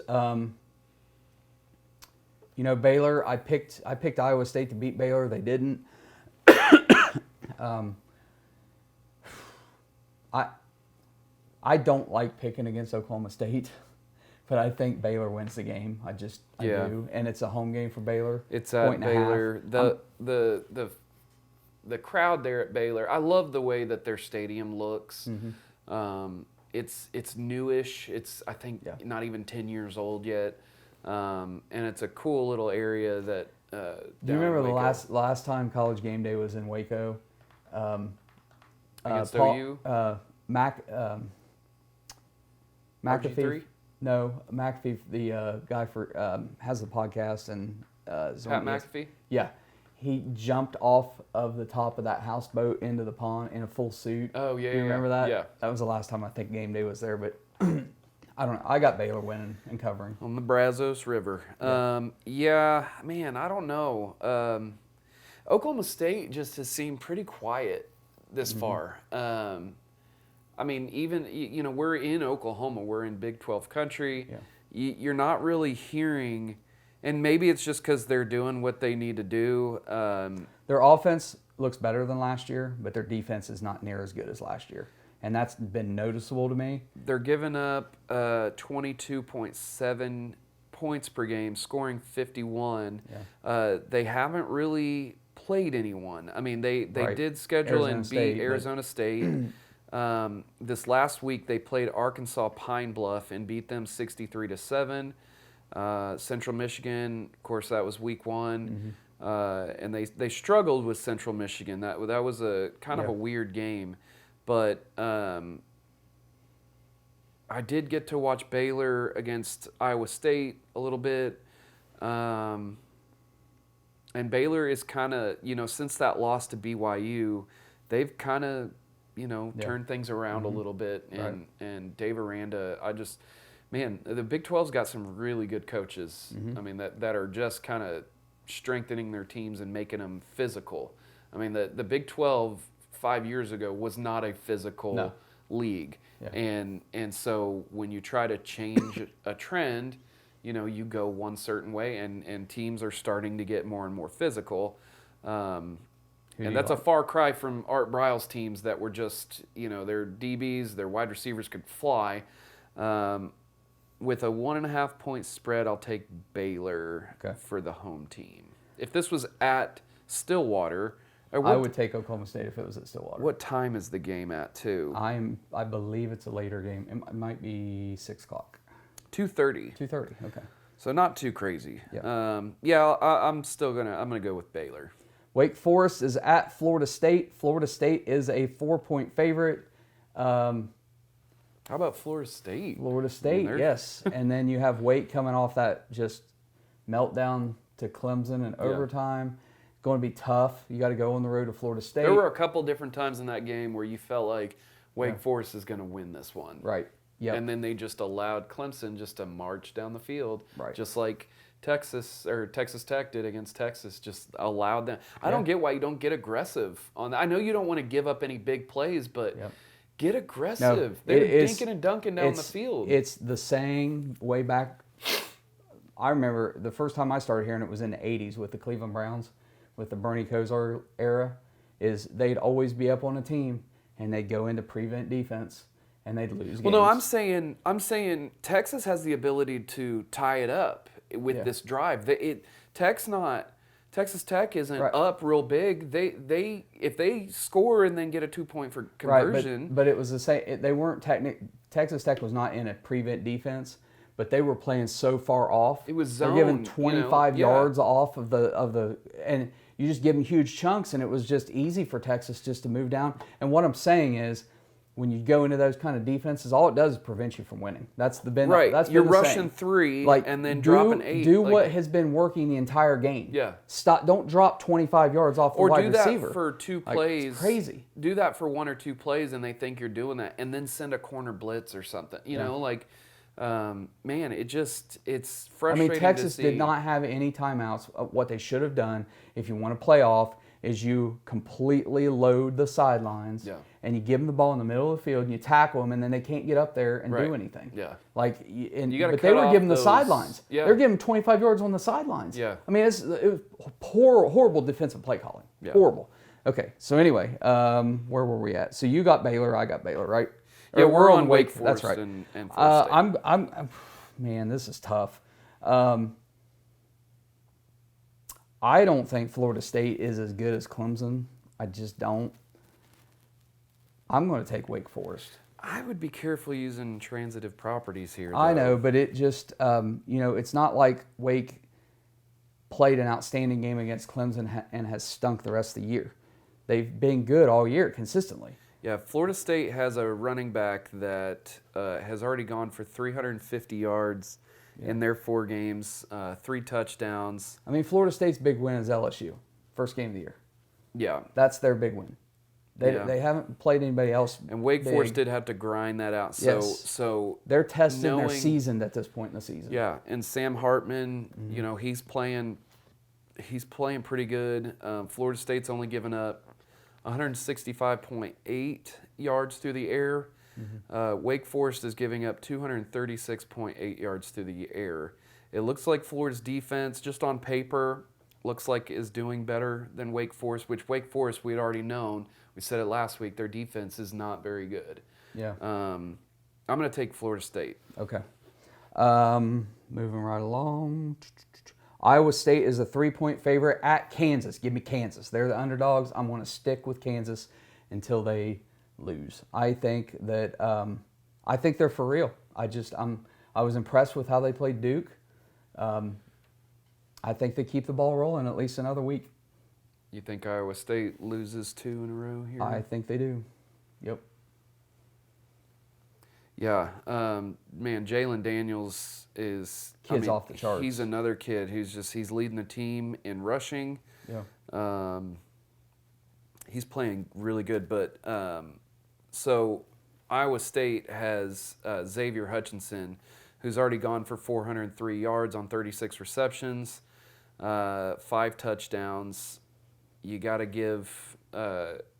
Baylor. I picked Iowa State to beat Baylor. They didn't. I don't like picking against Oklahoma State. But I think Baylor wins the game. I do, and it's a home game for Baylor. It's at Baylor. The crowd there at Baylor. I love the way that their stadium looks. Mm-hmm. It's newish. It's I think not even 10 years old yet, and it's a cool little area that. Do you remember the last time College Game Day was in Waco? Against OU? McAfee. No, McAfee, the guy has the podcast and Pat McAfee. Yeah, he jumped off of the top of that houseboat into the pond in a full suit. Oh yeah, Do you remember that? Yeah, that was the last time I think Game Day was there. But I don't know. I got Baylor winning and covering on the Brazos River. Man, I don't know. Oklahoma State just has seemed pretty quiet this far. I mean, even, we're in Oklahoma. We're in Big 12 country. Yeah. You're not really hearing, and maybe it's just because they're doing what they need to do. Their offense looks better than last year, but their defense is not near as good as last year. And that's been noticeable to me. They're giving up 22.7 points per game, scoring 51. Yeah. They haven't really played anyone. I mean, they did schedule and beat Arizona State. This last week they played Arkansas Pine Bluff and beat them 63-7. Central Michigan, of course, that was week 1, and they struggled with Central Michigan. That was a kind of a weird game, but I did get to watch Baylor against Iowa State a little bit, and Baylor is kind of since that loss to BYU, they've kind of turn things around a little bit. Right. And Dave Aranda, the Big 12's got some really good coaches. I mean, that are just kind of strengthening their teams and making them physical. I mean, the Big 12 5 years ago was not a physical league. Yeah. And so when you try to change a trend, you go one certain way, and teams are starting to get more and more physical. And that's a far cry from Art Briles' teams that were just, their DBs, their wide receivers could fly. With a 1.5 point spread, I'll take Baylor for the home team. If this was at Stillwater, I would take Oklahoma State if it was at Stillwater. What time is the game at, too? I believe it's a later game. It might be 6 o'clock. 2:30. 2:30. Okay. So not too crazy. Yeah. I'm gonna go with Baylor. Wake Forest is at Florida State. Florida State is a 4-point favorite. How about Florida State? Florida State, yes. And then you have Wake coming off that just meltdown to Clemson in overtime. Going to be tough. You got to go on the road to Florida State. There were a couple different times in that game where you felt like Wake Forest is going to win this one. Right. Yep. And then they just allowed Clemson just to march down the field. Right. Just like Texas Tech did against Texas, just allowed them. I don't get why you don't get aggressive on that. I know you don't want to give up any big plays, but get aggressive. They're dinking and dunking down the field. It's the saying way back. I remember the first time I started hearing it was in the 80s with the Cleveland Browns, with the Bernie Kosar era, is they'd always be up on a team and they'd go into prevent defense and they'd lose games. Well, no, I'm saying Texas has the ability to tie it up with this drive. Texas Tech isn't up real big. They if they score and then get a 2-point for conversion. Right, but it was the same. They weren't Texas Tech was not in a prevent defense, but they were playing so far off. It was zone. They're giving 25 yards off of the and you just give them huge chunks, and it was just easy for Texas just to move down. And what I'm saying is, when you go into those kind of defenses, all it does is prevent you from winning. That's been right. That's You're been the rushing saying. 3 and then dropping 8. Do what has been working the entire game. Yeah. Stop. Don't drop 25 yards off the wide receiver. Or do that for 2 plays. It's crazy. Do that for 1 or 2 plays, and they think you're doing that, and then send a corner blitz or something. You know, man, it's frustrating. I mean, Texas to see. did not have any timeouts. What they should have done, if you want to play off, is you completely load the sidelines and you give them the ball in the middle of the field and you tackle them, and then they can't get up there and do anything. Yeah. But they were giving the sidelines. Yeah. They're giving 25 yards on the sidelines. Yeah. I mean, it was horrible defensive play calling. Yeah. Horrible. Okay, so anyway, where were we at? So you got Baylor, I got Baylor, right? Yeah, we're on Wake Forest. That's right. And Florida State. I'm man, this is tough. I don't think Florida State is as good as Clemson. I just don't. I'm going to take Wake Forest. I would be careful using transitive properties here. I know, but it just, it's not like Wake played an outstanding game against Clemson and has stunk the rest of the year. They've been good all year consistently. Yeah, Florida State has a running back that has already gone for 350 yards in their 4 games, 3 touchdowns. I mean, Florida State's big win is LSU, first game of the year. Yeah. That's their big win. They haven't played anybody else. And Wake Forest did have to grind that out. So they're testing their season at this point in the season. Yeah, and Sam Hartman, he's playing pretty good. Florida State's only given up 165.8 yards through the air. Wake Forest is giving up 236.8 yards through the air. It looks like Florida's defense, just on paper, looks like is doing better than Wake Forest, which Wake Forest we'd already known. We said it last week. Their defense is not very good. Yeah. I'm going to take Florida State. Okay. Moving right along. Iowa State is a 3-point favorite at Kansas. Give me Kansas. They're the underdogs. I'm going to stick with Kansas until they lose. I think that I think they're for real. I was impressed with how they played Duke. I think they keep the ball rolling at least another week. You think Iowa State loses 2 in a row here? I think they do. Yep. Yeah, man, Jaden Daniels is off the charts. He's another kid who's he's leading the team in rushing. Yeah. He's playing really good, but So Iowa State has Xavier Hutchinson, who's already gone for 403 yards on 36 receptions, 5 touchdowns. You got to give,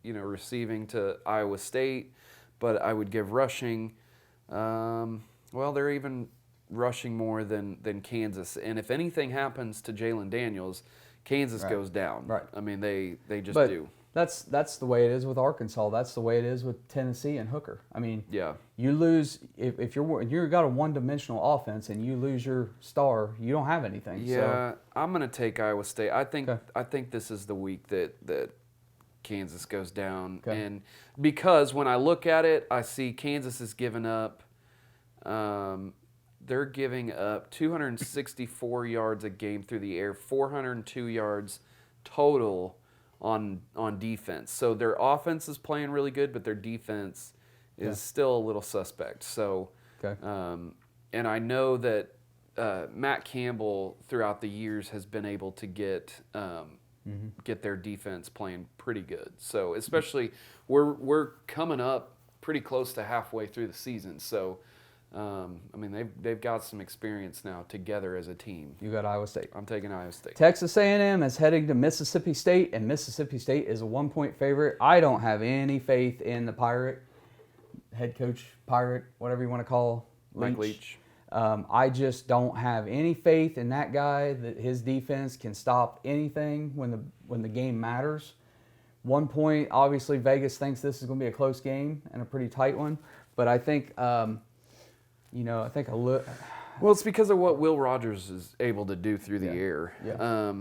receiving to Iowa State, but I would give rushing. They're even rushing more than Kansas. And if anything happens to Jaden Daniels, Kansas goes down. Right. I mean, they just but do. That's the way it is with Arkansas. That's the way it is with Tennessee and Hooker. I mean, you lose if you've got a one-dimensional offense and you lose your star, you don't have anything. Yeah, so. I'm gonna take Iowa State. I think this is the week that Kansas goes down, and because when I look at it, I see Kansas is giving up. They're giving up 264 yards a game through the air, 402 yards total on defense. So their offense is playing really good, but their defense is still a little suspect. So, and I know that Matt Campbell throughout the years has been able to get their defense playing pretty good. So especially we're coming up pretty close to halfway through the season. So. They've got some experience now together as a team. You got Iowa State. I'm taking Iowa State. Texas A&M is heading to Mississippi State, and Mississippi State is a 1-point favorite. I don't have any faith in the Pirate, head coach, Pirate, whatever you want to call Mike Leach. I just don't have any faith in that guy that his defense can stop anything when the game matters. 1 point, obviously Vegas thinks this is going to be a close game and a pretty tight one, but I think. I think a little. Well, it's because of what Will Rogers is able to do through the air. Yeah.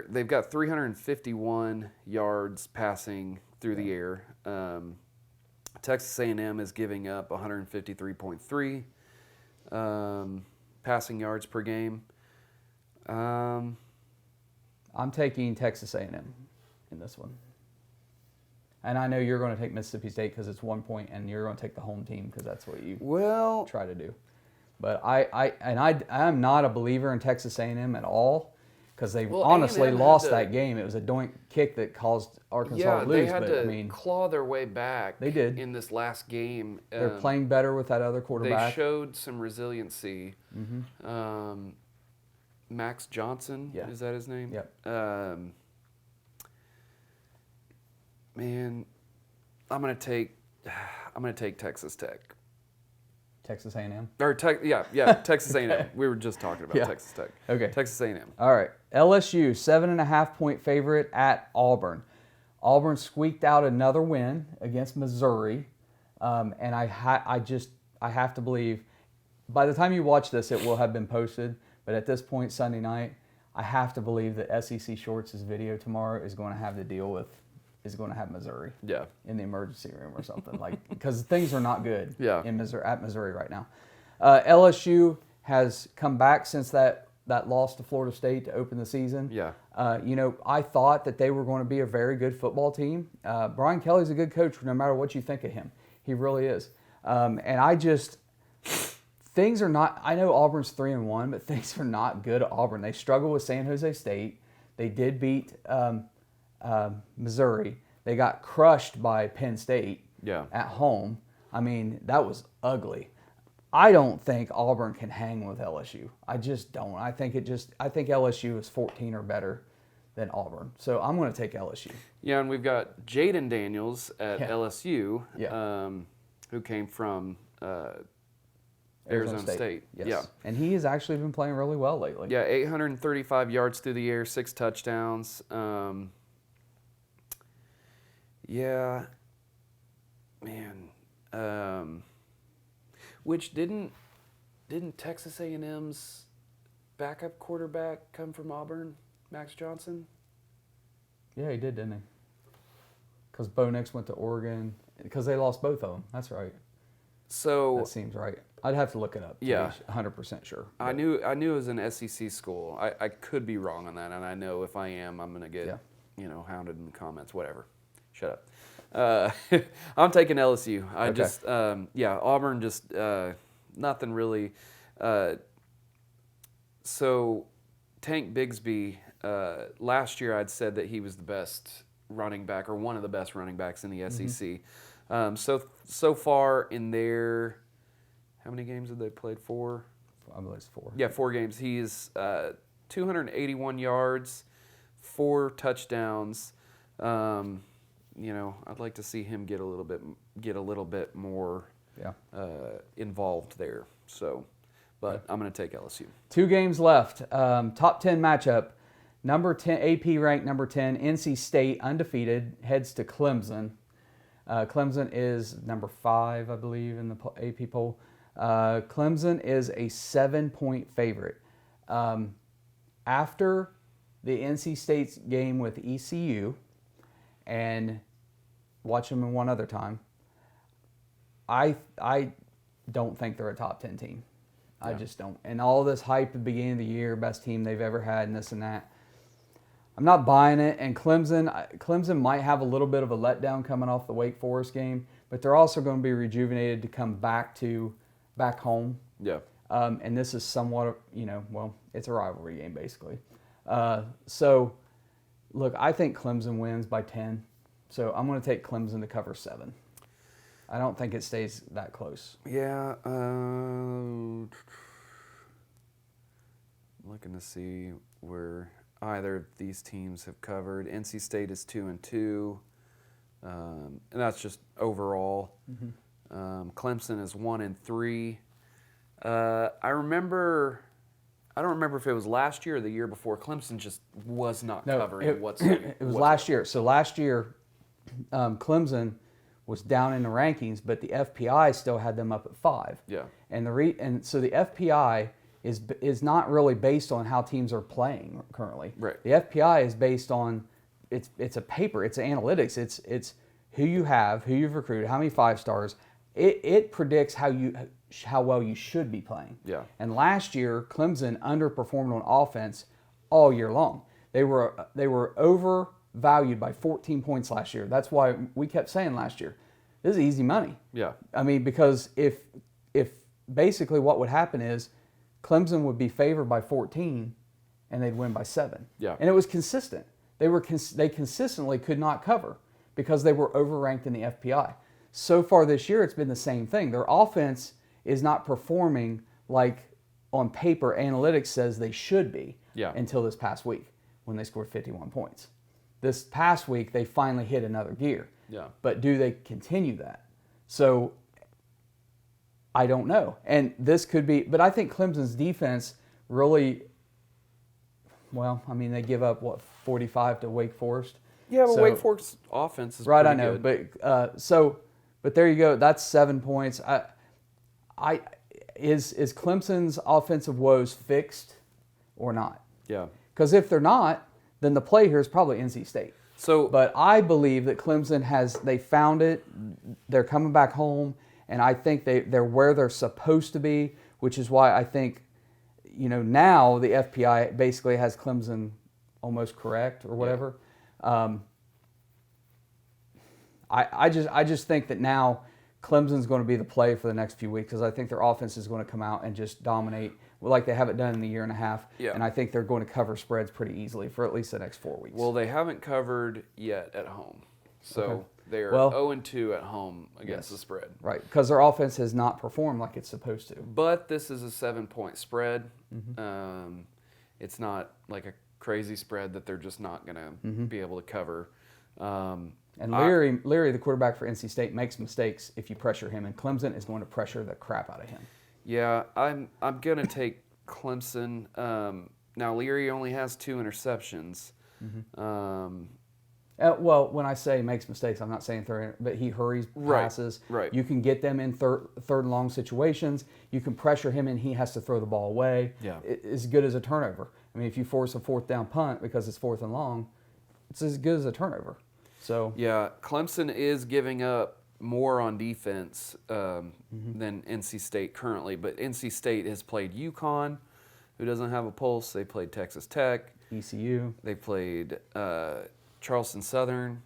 They've got 351 yards passing through the air. Texas A&M is giving up 153.3 passing yards per game. I'm taking Texas A&M in this one. And I know you're going to take Mississippi State because it's 1 point, and you're going to take the home team because that's what you try to do. But I'm not a believer in Texas A&M at all because they honestly lost that game. It was a doink kick that caused Arkansas to lose. They had to claw their way back. They did in this last game. They're playing better with that other quarterback. They showed some resiliency. Mm-hmm. Max Johnson, is that his name? Yep. Man, I'm gonna take Texas Tech. Texas A&M? Or Texas A&M. We were just talking about Texas Tech. Okay. Texas A&M. All right. LSU 7.5-point favorite at Auburn. Auburn squeaked out another win against Missouri, and I have to believe. By the time you watch this, it will have been posted. But at this point, Sunday night, I have to believe that SEC Shorts' video tomorrow is going to have to deal with. Is going to have Missouri in the emergency room or something because things are not good in Missouri right now. LSU has come back since that loss to Florida State to open the season. I thought that they were going to be a very good football team. Brian Kelly's a good coach no matter what you think of him. He really is. Things are not. I know Auburn's 3-1, but things are not good at Auburn. They struggle with San Jose State. They did beat. Missouri. They got crushed by Penn State at home. I mean, that was ugly. I don't think Auburn can hang with LSU. I just don't. I think LSU is 14 or better than Auburn. So I'm going to take LSU. Yeah, and we've got Jaden Daniels at LSU, who came from Arizona State. Yes. Yeah. And he has actually been playing really well lately. Yeah, 835 yards through the air, 6 touchdowns. Yeah, man. Which didn't Texas A&M's backup quarterback come from Auburn, Max Johnson? Yeah, he did, didn't he? Because Bo Nix went to Oregon. Because they lost both of them. That's right. So that seems right. I'd have to look it up to be 100% sure. But I knew it was an SEC school. I could be wrong on that, and I know if I am, I'm going to get hounded in the comments. Whatever. Shut up. I'm taking LSU. Auburn just nothing really. So Tank Bigsby, last year I'd said that he was the best running back or one of the best running backs in the SEC. So far in their, how many games have they played? 4? I believe it's 4. Yeah, 4 games. He's 281 yards, 4 touchdowns. I'd like to see him get a little bit more involved there. So, but I'm going to take LSU. 2 games left. Top 10 matchup. Number 10, AP ranked number 10, NC State, undefeated, heads to Clemson. Clemson is number 5, I believe, in the AP poll. Clemson is a 7-point favorite. After the NC State's game with ECU, and watch them in one other time, I don't think they're a top 10 team. I just don't. And all this hype at the beginning of the year, best team they've ever had, and this and that. I'm not buying it. And Clemson might have a little bit of a letdown coming off the Wake Forest game, but they're also going to be rejuvenated to come back home. Yeah. And this is somewhat, it's a rivalry game basically. So, look, I think Clemson wins by 10. So I'm going to take Clemson to cover 7. I don't think it stays that close. Yeah. Looking to see where either of these teams have covered. NC State is 2-2, and that's just overall. Mm-hmm. Clemson is 1-3. I don't remember if it was last year or the year before. Clemson just was not covering whatsoever. It was last year. So last year, Clemson was down in the rankings, but the FPI still had them up at 5. Yeah. And so the FPI is not really based on how teams are playing currently. Right. The FPI is based on it's a paper, it's analytics, it's who you have, who you've recruited, how many 5 stars. It predicts how well you should be playing. Yeah. And last year, Clemson underperformed on offense all year long. They were overvalued by 14 points last year. That's why we kept saying last year, this is easy money. Yeah. I mean, because if basically what would happen is Clemson would be favored by 14 and they'd win by 7. Yeah. And it was consistent. They consistently could not cover because they were overranked in the FPI. So far this year, it's been the same thing. Their offense is not performing like on paper analytics says they should be until this past week when they scored 51 points. This past week, they finally hit another gear. Yeah. But do they continue that? So I don't know. And this could be, but I think Clemson's defense really, they give up, 45 to Wake Forest? Yeah, but Wake Forest offense is right, pretty I know. good. But there you go. That's 7 points. Is Clemson's offensive woes fixed or not? Yeah. Because if they're not, then the play here is probably NC State. But I believe that Clemson they found it. They're coming back home, and I think they're where they're supposed to be, which is why I think, now the FPI basically has Clemson almost correct or whatever. Yeah. I just think that now Clemson's going to be the play for the next few weeks because I think their offense is going to come out and just dominate like they haven't done in the year and a half. Yeah. And I think they're going to cover spreads pretty easily for at least the next 4 weeks. Well, they haven't covered yet at home. So they're 0-2 at home against the spread. Right, because their offense has not performed like it's supposed to. But this is a 7-point spread. Mm-hmm. It's not like a crazy spread that they're just not going to be able to cover. And Leary, the quarterback for NC State, makes mistakes if you pressure him, and Clemson is going to pressure the crap out of him. Yeah, I'm going to take Clemson. Now, Leary only has 2 interceptions. Mm-hmm. When I say makes mistakes, I'm not saying but he hurries passes. Right. You can get them in third and long situations. You can pressure him, and he has to throw the ball away. Yeah. It's as good as a turnover. I mean, if you force a 4th down punt because it's 4th and long, it's as good as a turnover. So yeah, Clemson is giving up more on defense than NC State currently, but NC State has played UConn, who doesn't have a pulse. They played Texas Tech, ECU. They played Charleston Southern,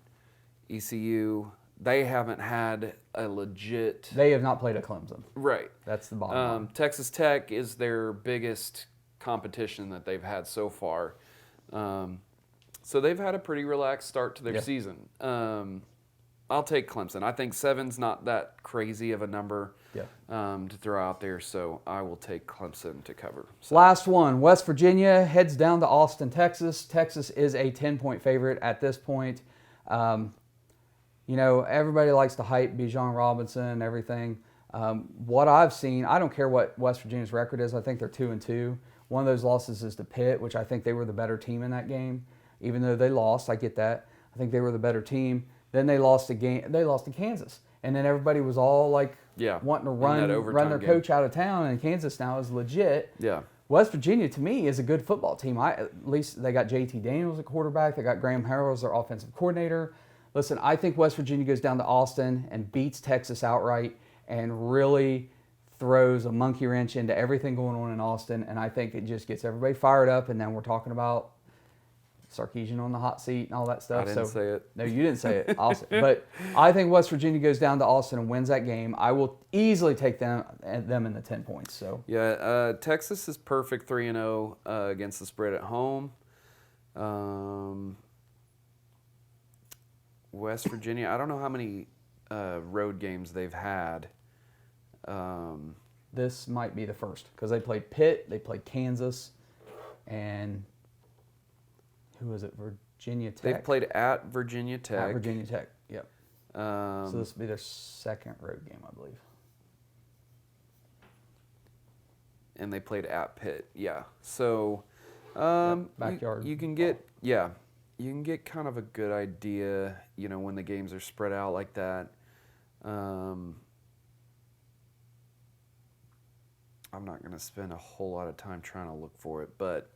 ECU. They haven't had a legit. They have not played a Clemson. Right. That's the bottom line. Texas Tech is their biggest competition that they've had so far. So they've had a pretty relaxed start to their season. I'll take Clemson. I think 7's not that crazy of a number to throw out there, so I will take Clemson to cover. So. Last one, West Virginia heads down to Austin, Texas. Texas is a 10-point favorite at this point. Everybody likes to hype Bijan Robinson and everything. What I've seen, I don't care what West Virginia's record is. I think they're 2-2. One of those losses is to Pitt, which I think they were the better team in that game. Even though they lost, I get that. I think they were the better team. Then they lost to Kansas, and then everybody was all like wanting to run their coach out of town. And Kansas now is legit. Yeah. West Virginia to me is a good football team. At least they got Jaden Daniels at quarterback. They got Graham Harrell as their offensive coordinator. Listen, I think West Virginia goes down to Austin and beats Texas outright and really throws a monkey wrench into everything going on in Austin. And I think it just gets everybody fired up. And then we're talking about Sarkisian on the hot seat and all that stuff. I didn't say it. No, you didn't say it. Austin. But I think West Virginia goes down to Austin and wins that game. I will easily take them in the 10 points. So yeah, Texas is perfect 3-0 against the spread at home. West Virginia, I don't know how many road games they've had. This might be the first because they played Pitt, they played Kansas, and who was it? Virginia Tech. They've played at Virginia Tech. At Virginia Tech, yep. So this will be their second road game, I believe. And they played at Pitt, yeah. So backyard. You can get kind of a good idea, when the games are spread out like that. I'm not going to spend a whole lot of time trying to look for it, but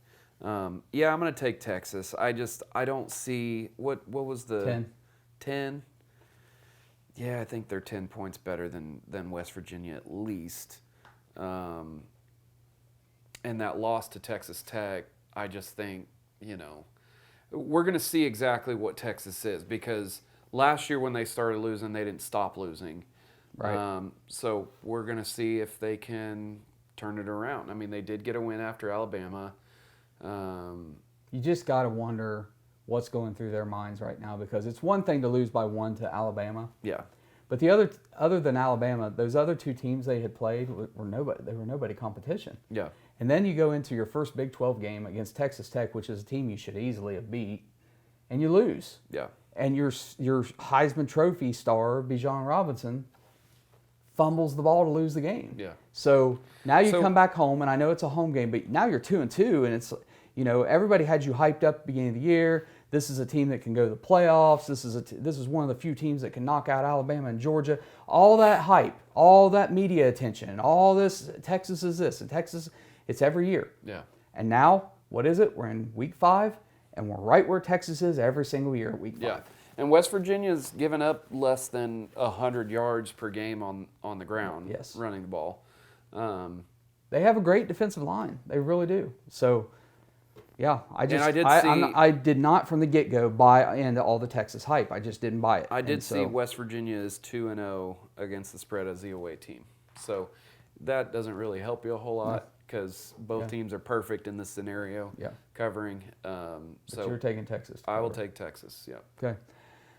I'm going to take Texas. I don't see what was the 10? Yeah, I think they're 10 points better than West Virginia at least. And that loss to Texas Tech, I just think, we're going to see exactly what Texas is because last year when they started losing, they didn't stop losing. Right. So we're going to see if they can turn it around. I mean, they did get a win after Alabama. You just got to wonder what's going through their minds right now because it's one thing to lose by 1 to Alabama. Yeah. But the other than Alabama, those other two teams they had played were nobody competition. Yeah. And then you go into your first Big 12 game against Texas Tech, which is a team you should easily have beat, and you lose. Yeah. And your Heisman Trophy star, Bijan Robinson, fumbles the ball to lose the game. Yeah. So now you come back home, and I know it's a home game, but now you're 2-2, and it's everybody had you hyped up at the beginning of the year. This is a team that can go to the playoffs. This is one of the few teams that can knock out Alabama and Georgia. All that hype, all that media attention, all this. Texas is this, and Texas. It's every year. Yeah. And now, what is it? We're in week 5, and we're right where Texas is every single year at week 5. Yeah. And West Virginia's given up less than 100 yards per game on the ground running the ball. They have a great defensive line. They really do. So, yeah, I did not from the get-go buy into all the Texas hype. I just didn't buy it. I did see West Virginia is 2-0 against the spread as the away team. So that doesn't really help you a whole lot. Because both teams are perfect in this scenario, covering. So you're taking Texas. I will take Texas, yeah. Okay.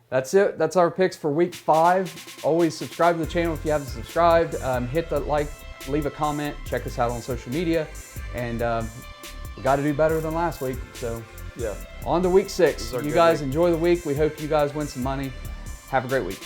That's it. That's our picks for week 5. Always subscribe to the channel if you haven't subscribed. Hit the like, leave a comment, check us out on social media. And we got to do better than last week. So on to week 6. You guys enjoy the week. We hope you guys win some money. Have a great week.